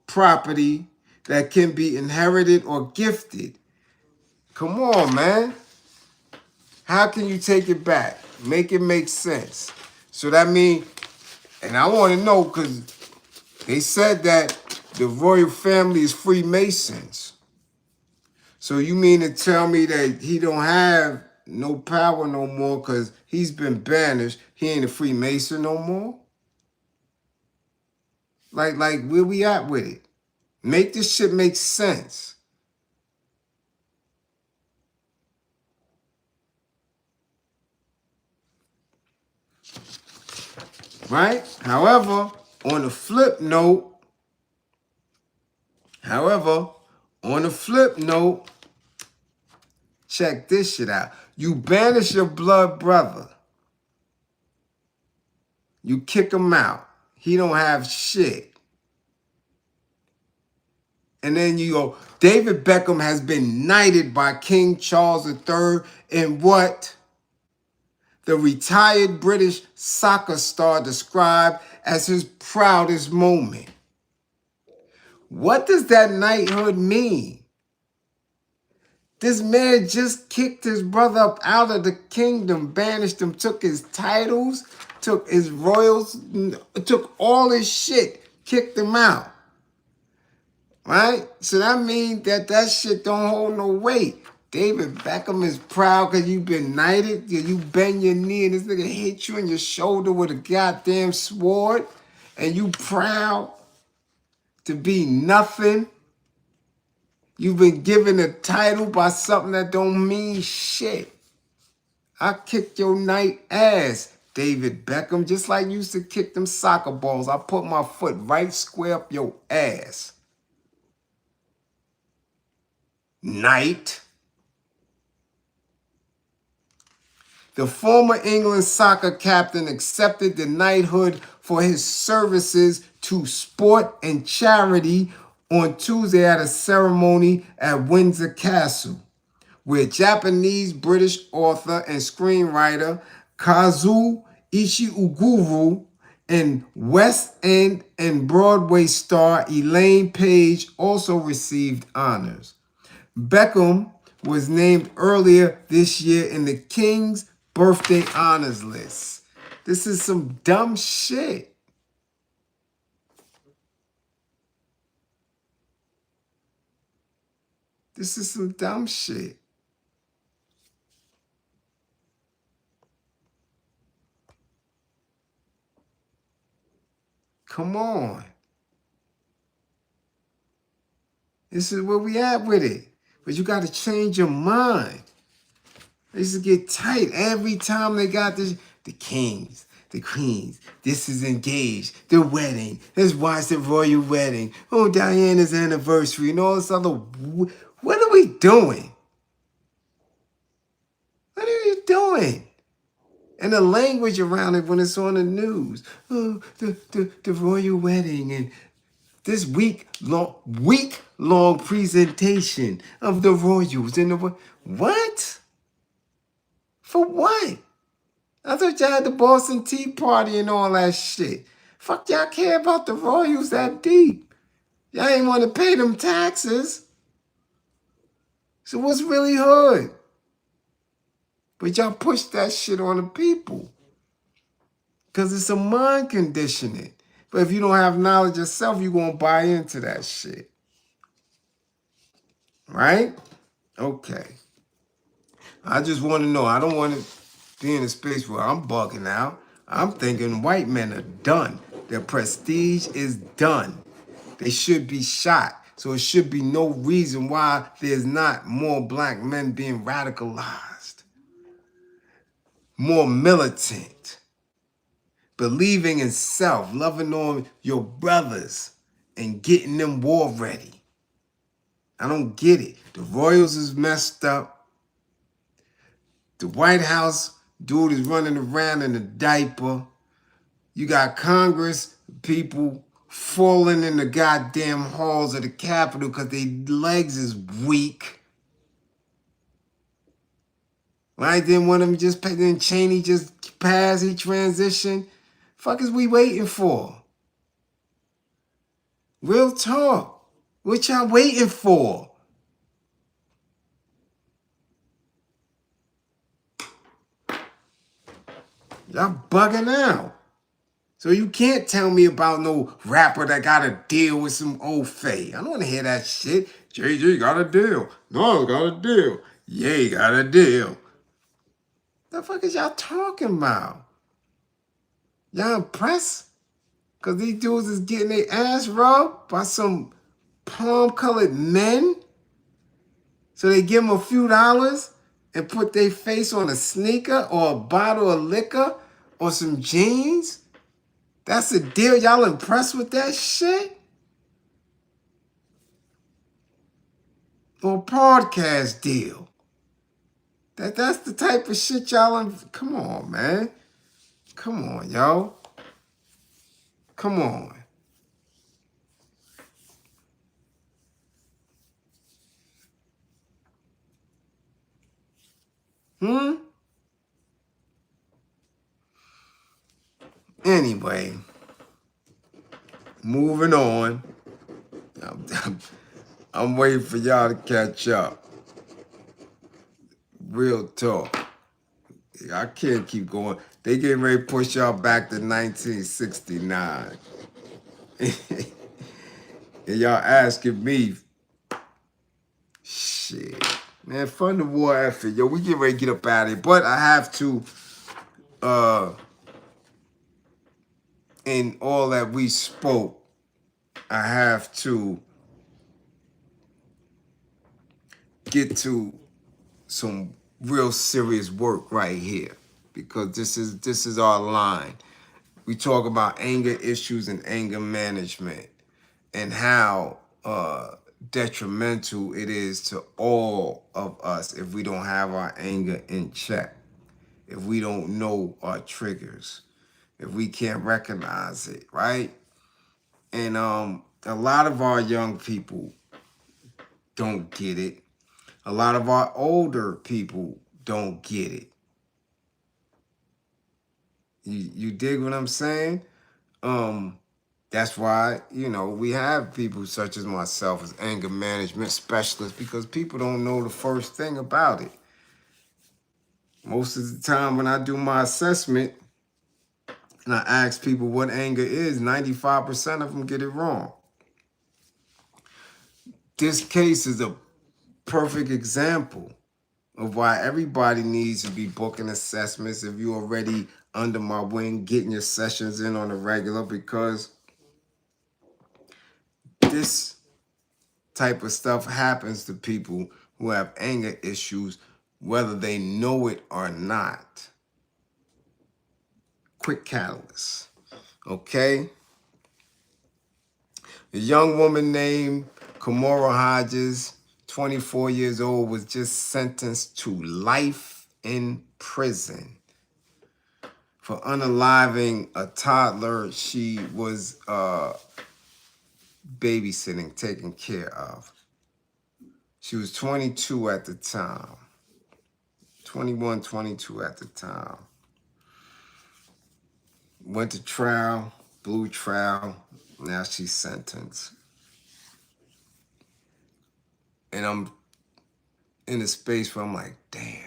[SPEAKER 1] property that can be inherited or gifted. Come on, man. How can you take it back? Make it make sense. So that means, and I want to know, because they said that the royal family is Freemasons. So you mean to tell me that he don't have no power no more because he's been banished? He ain't a Freemason no more? Like where we at with it? Make this shit make sense. Right? However, on the flip note, check this shit out. You banish your blood brother. You kick him out. He don't have shit. And then you go, David Beckham has been knighted by King Charles III in what the retired British soccer star described as his proudest moment. What does that knighthood mean? This man just kicked his brother up out of the kingdom, banished him, took his titles, took his royals, took all his shit, kicked him out. Right? So that means that shit don't hold no weight. David Beckham is proud because you've been knighted. You bend your knee and this nigga hit you in your shoulder with a goddamn sword. And you proud to be nothing. You've been given a title by something that don't mean shit. I kicked your knight ass, David Beckham, just like you used to kick them soccer balls. I put my foot right square up your ass. Knight. The former England soccer captain accepted the knighthood for his services to sport and charity on Tuesday at a ceremony at Windsor Castle, where Japanese-British author and screenwriter Kazuo Ishiguro and West End and Broadway star Elaine Page also received honors. Beckham was named earlier this year in the King's birthday honors list. This is some dumb shit. This is some dumb shit. Come on. This is where we at with it. But you got to change your mind. They used to get tight every time they got this. The kings, the queens, this is engaged, the wedding. Let's watch the royal wedding. Oh, Diana's anniversary and all this other. What are we doing? What are you doing? And the language around it when it's on the news. Oh, the royal wedding and this week-long presentation of the royals and the what? For what? I thought y'all had the Boston Tea Party and all that shit. Fuck y'all care about the royals that deep. Y'all ain't want to pay them taxes. So what's really hood? But y'all push that shit on the people. Because it's a mind conditioning. But if you don't have knowledge yourself, you're going to buy into that shit. Right? Okay. I just want to know. I don't want to be in a space where I'm bugging out. I'm thinking white men are done. Their prestige is done. They should be shot. So it should be no reason why there's not more black men being radicalized, more militant, believing in self, loving on your brothers, and getting them war ready. I don't get it. The Royals is messed up. The White House dude is running around in a diaper. You got Congress people falling in the goddamn halls of the Capitol because their legs is weak. Right? Then one of them then Cheney just passed, he transitioned. Fuck is we waiting for? Real talk. What y'all waiting for? Y'all bugging out. So you can't tell me about no rapper that got a deal with some old Faye. I don't want to hear that shit. JG got a deal. No, got a deal. Ye got a deal. The fuck is y'all talking about? Y'all impressed? Because these dudes is getting their ass rubbed by some palm-colored men? So they give them a few dollars and put their face on a sneaker or a bottle of liquor or some jeans? That's a deal? Y'all impressed with that shit? Or a podcast deal? That's the type of shit y'all... Come on, man. Come on, yo. Come on. Anyway, moving on. I'm waiting for y'all to catch up. Real talk. I can't keep going. They getting ready to push y'all back to 1969. And y'all asking me, shit. Man, fund the war effort. Yo, we get ready to get up out of here. But I have to, in all that we spoke, I have to get to some real serious work right here, because this is our line. We talk about anger issues and anger management and how detrimental it is to all of us if we don't have our anger in check, if we don't know our triggers, if we can't recognize it, right? And a lot of our young people don't get it. A lot of our older people don't get it. You dig what I'm saying? That's why, we have people such as myself as anger management specialists, because people don't know the first thing about it. Most of the time when I do my assessment and I ask people what anger is, 95% of them get it wrong. This case is a perfect example of why everybody needs to be booking assessments if you're already under my wing, getting your sessions in on a regular, because this type of stuff happens to people who have anger issues, whether they know it or not. Quick catalyst, okay? A young woman named Kamora Hodges, 24 years old, was just sentenced to life in prison for unaliving a toddler she was babysitting, taking care of. She was 22 at the time. 21, 22 at the time. went to trial, blue trial. Now she's sentenced. And I'm in a space where I'm like, damn.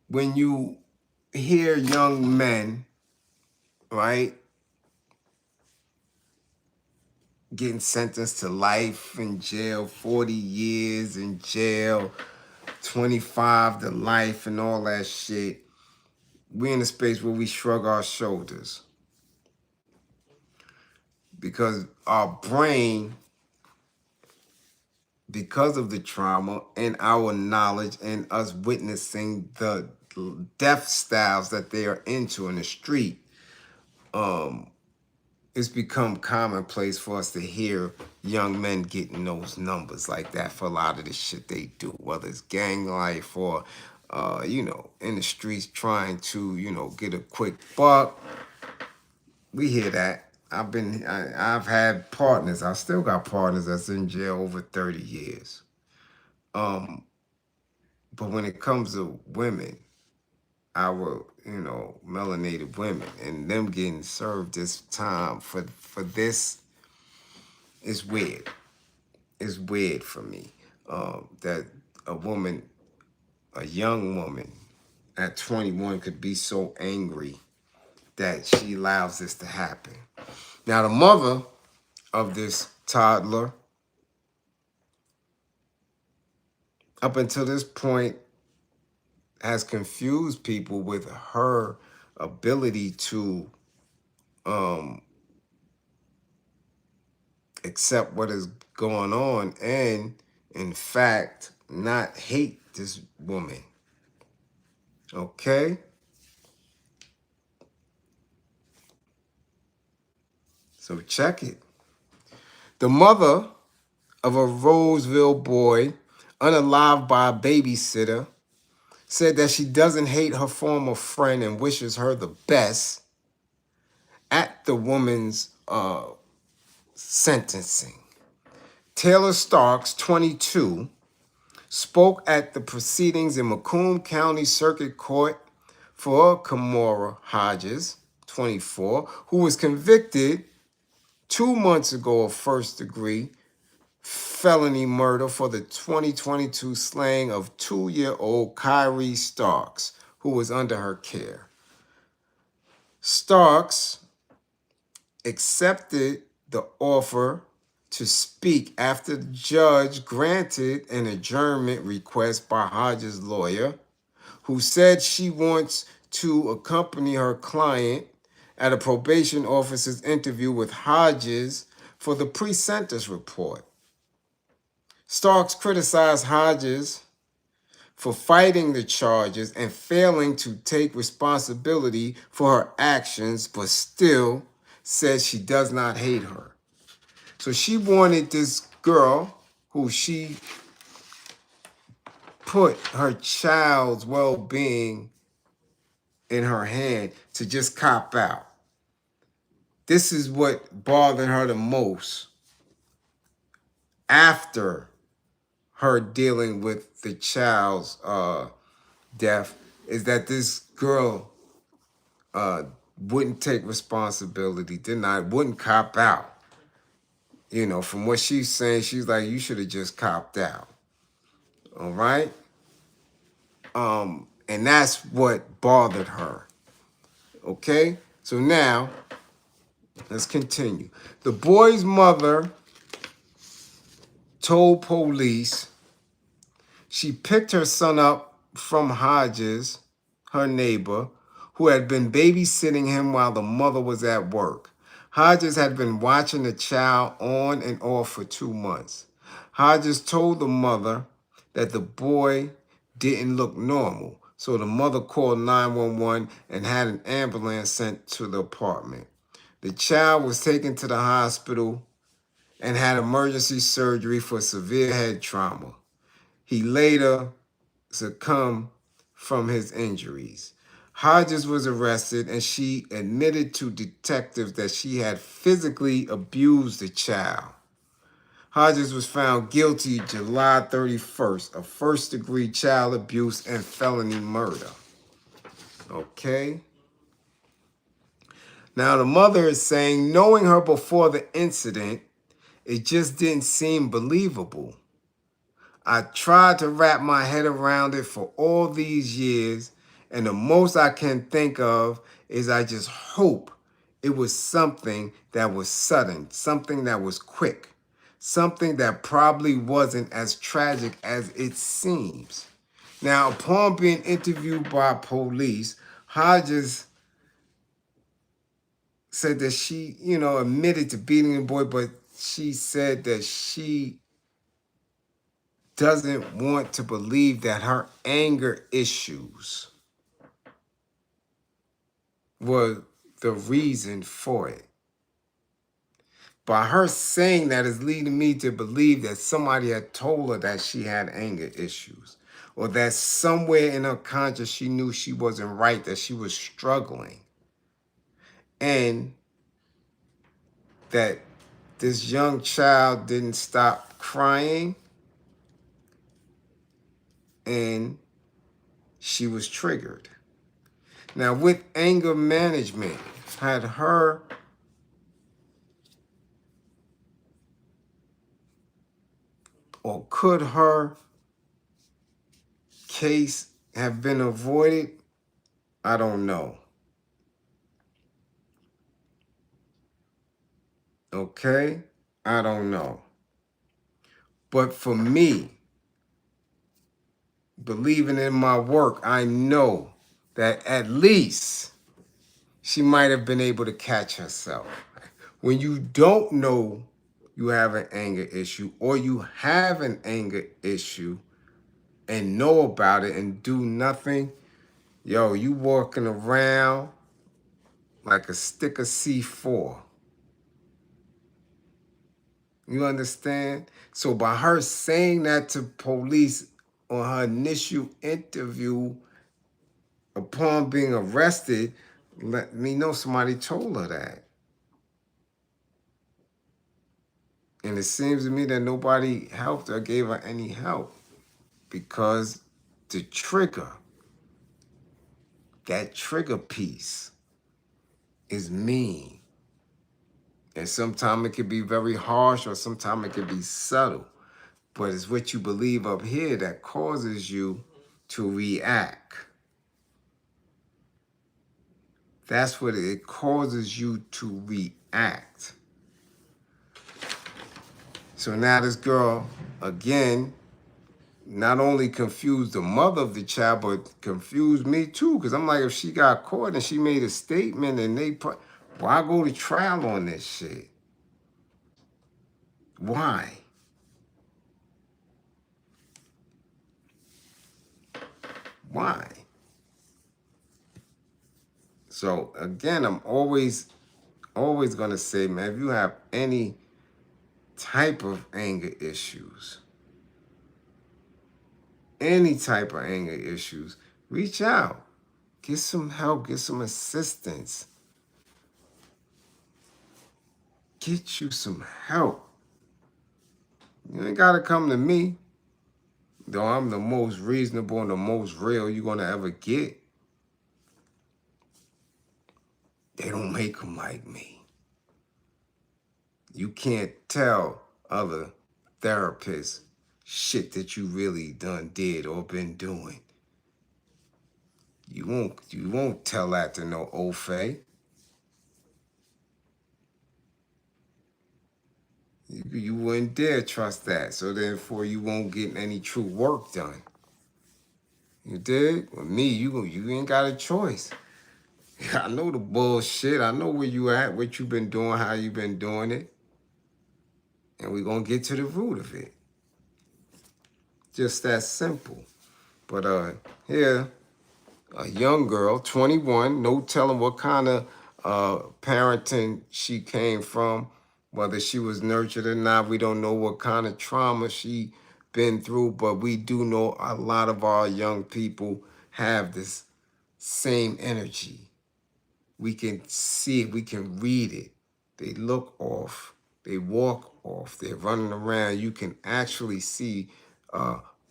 [SPEAKER 1] When you hear young men, right, getting sentenced to life in jail, 40 years in jail, 25 to life and all that shit, we're in a space where we shrug our shoulders. Because our brain, because of the trauma and our knowledge and us witnessing the death styles that they are into in the street, it's become commonplace for us to hear young men getting those numbers like that for a lot of the shit they do, whether it's gang life or, in the streets trying to, get a quick buck. We hear that. I've had partners. I still got partners that's in jail over 30 years. But when it comes to women, our, melanated women and them getting served this time for this is weird. It's weird for me that a young woman at 21 could be so angry that she allows this to happen. Now, the mother of this toddler, up until this point, has confused people with her ability to accept what is going on and, in fact, not hate this woman. Okay? So check it. The mother of a Roseville boy, unalived by a babysitter, said that she doesn't hate her former friend and wishes her the best at the woman's sentencing. Taylor Starks, 22, spoke at the proceedings in Macomb County Circuit Court for Kamora Hodges, 24, who was convicted 2 months ago of first-degree felony murder for the 2022 slaying of 2-year-old Kyrie Starks, who was under her care. Starks accepted the offer to speak after the judge granted an adjournment request by Hodges' lawyer, who said she wants to accompany her client at a probation officer's interview with Hodges for the pre-sentence report. Starks criticized Hodges for fighting the charges and failing to take responsibility for her actions, but still says she does not hate her. So she wanted this girl who she put her child's well-being in her hand to just cop out. This is what bothered her the most after her dealing with the child's death, is that this girl wouldn't take responsibility, wouldn't cop out. From what she's saying, she's like, you should have just copped out. All right? And that's what bothered her. Okay? So now, let's continue. The boy's mother told police she picked her son up from Hodges, her neighbor, who had been babysitting him while the mother was at work. Hodges had been watching the child on and off for 2 months. Hodges told the mother that the boy didn't look normal, so the mother called 911 and had an ambulance sent to the apartment. The child was taken to the hospital and had emergency surgery for severe head trauma. He later succumbed from his injuries. Hodges was arrested and she admitted to detectives that she had physically abused the child. Hodges was found guilty July 31st of first-degree child abuse and felony murder. Okay? Now, the mother is saying, knowing her before the incident, it just didn't seem believable. I tried to wrap my head around it for all these years, and the most I can think of is I just hope it was something that was sudden, something that was quick, something that probably wasn't as tragic as it seems. Now, upon being interviewed by police, Hodges said that she, admitted to beating the boy, but she said that she doesn't want to believe that her anger issues were the reason for it. By her saying that is leading me to believe that somebody had told her that she had anger issues, or that somewhere in her conscience she knew she wasn't right, that she was struggling, and that this young child didn't stop crying, and she was triggered. Now, with anger management, had her or could her case have been avoided? I don't know. Okay? I don't know. But for me, believing in my work, I know that at least she might have been able to catch herself. When you don't know you have an anger issue, or you have an anger issue and know about it and do nothing, yo, you walking around like a stick of C4. You understand? So by her saying that to police on her initial interview upon being arrested, let me know somebody told her that. And it seems to me that nobody helped her, gave her any help, because the trigger, that trigger piece is mean. And sometimes it can be very harsh, or sometimes it can be subtle. But it's what you believe up here that causes you to react. That's what it causes you to react. So now this girl, again, not only confused the mother of the child, but confused me too. Because I'm like, if she got caught and she made a statement and why go to trial on this shit? Why? Why? So again, I'm always gonna say, man, if you have any type of anger issues, reach out. Get some help, get some assistance. Get you some help. You ain't gotta come to me, though I'm the most reasonable and the most real you're gonna ever get. They don't make them like me. You can't tell other therapists shit that you really did or been doing. You won't tell that to no Ofe. You wouldn't dare trust that. So therefore you won't get any true work done. You dig? With me, you ain't got a choice. I know the bullshit. I know where you at, what you been doing, how you been doing it. And we're gonna get to the root of it. Just that simple. But here, a young girl, 21, no telling what kind of parenting she came from, whether she was nurtured or not. We don't know what kind of trauma she been through, but we do know a lot of our young people have this same energy. We can see it, we can read it. They look off, they walk off, they're running around. You can actually see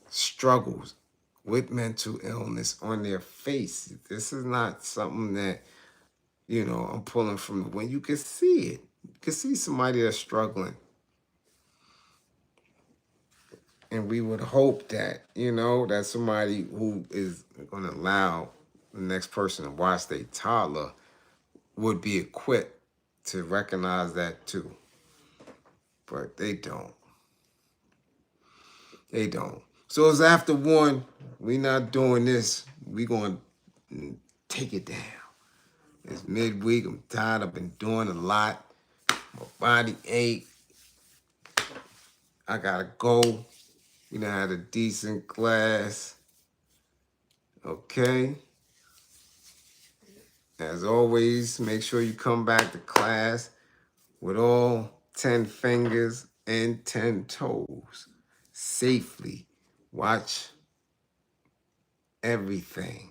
[SPEAKER 1] struggles with mental illness on their face. This is not something that You know, I'm pulling from the wind. You can see it. You can see somebody that's struggling. And we would hope that, you know, that somebody who is going to allow the next person to watch their toddler would be equipped to recognize that too. But they don't. They don't. So it's after 1. We not doing this. We going to take it down. It's midweek. I'm tired. I've been doing a lot. My body ache. I got to go. We done had a decent class. Okay. As always, make sure you come back to class with all 10 fingers and 10 toes. Safely. Watch everything.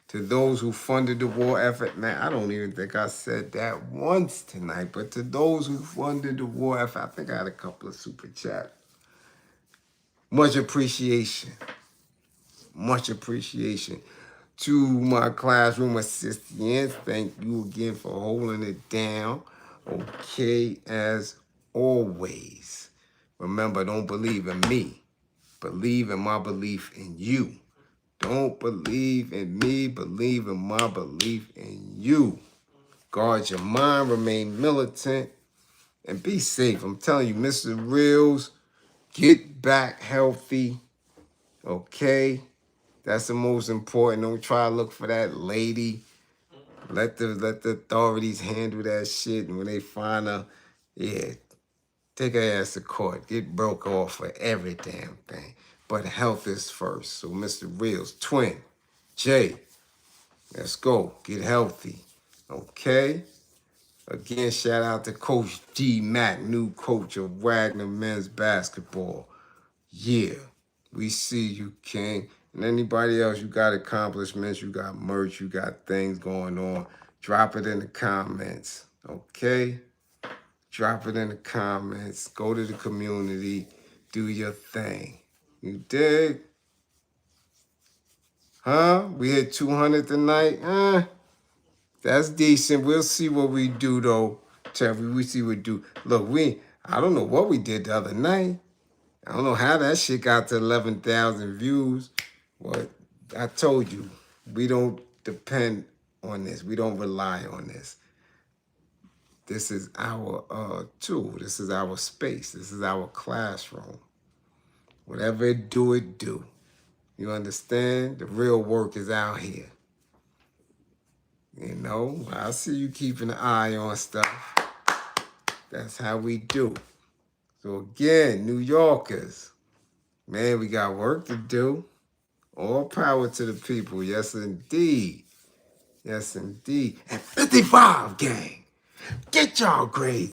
[SPEAKER 1] To those who funded the war effort, man, I don't even think I said that once tonight, but to those who funded the war effort, I think I had a couple of super chats. Much appreciation. Much appreciation. To my classroom assistants, thank you again for holding it down. Okay, as always. Remember, don't believe in me. Believe in my belief in you. Don't believe in me. Believe in my belief in you. Guard your mind. Remain militant. And be safe. I'm telling you, Mr. Reels, get back healthy. Okay? That's the most important. Don't try to look for that lady. Let the authorities handle that shit. And when they find her, yeah, take her ass to court. Get broke off for every damn thing. But health is first. So Mr. Reels, Twin, Jay, let's go. Get healthy. Okay? Again, shout out to Coach D. Mack, new coach of Wagner men's basketball. Yeah, we see you, King. And anybody else, you got accomplishments, you got merch, you got things going on, drop it in the comments, okay? Drop it in the comments. Go to the community. Do your thing. You dig? Huh? We hit 200 tonight? That's decent. We'll see what we do, though, Terry. We see what we do. Look, I don't know what we did the other night. I don't know how that shit got to 11,000 views. But I told you, we don't depend on this. We don't rely on this. This is our tool. This is our space. This is our classroom. Whatever it do, it do. You understand? The real work is out here. You know, I see you keeping an eye on stuff. That's how we do. So again, New Yorkers, man, we got work to do. All power to the people. Yes, indeed. Yes, indeed. And 55, gang. Get y'all grades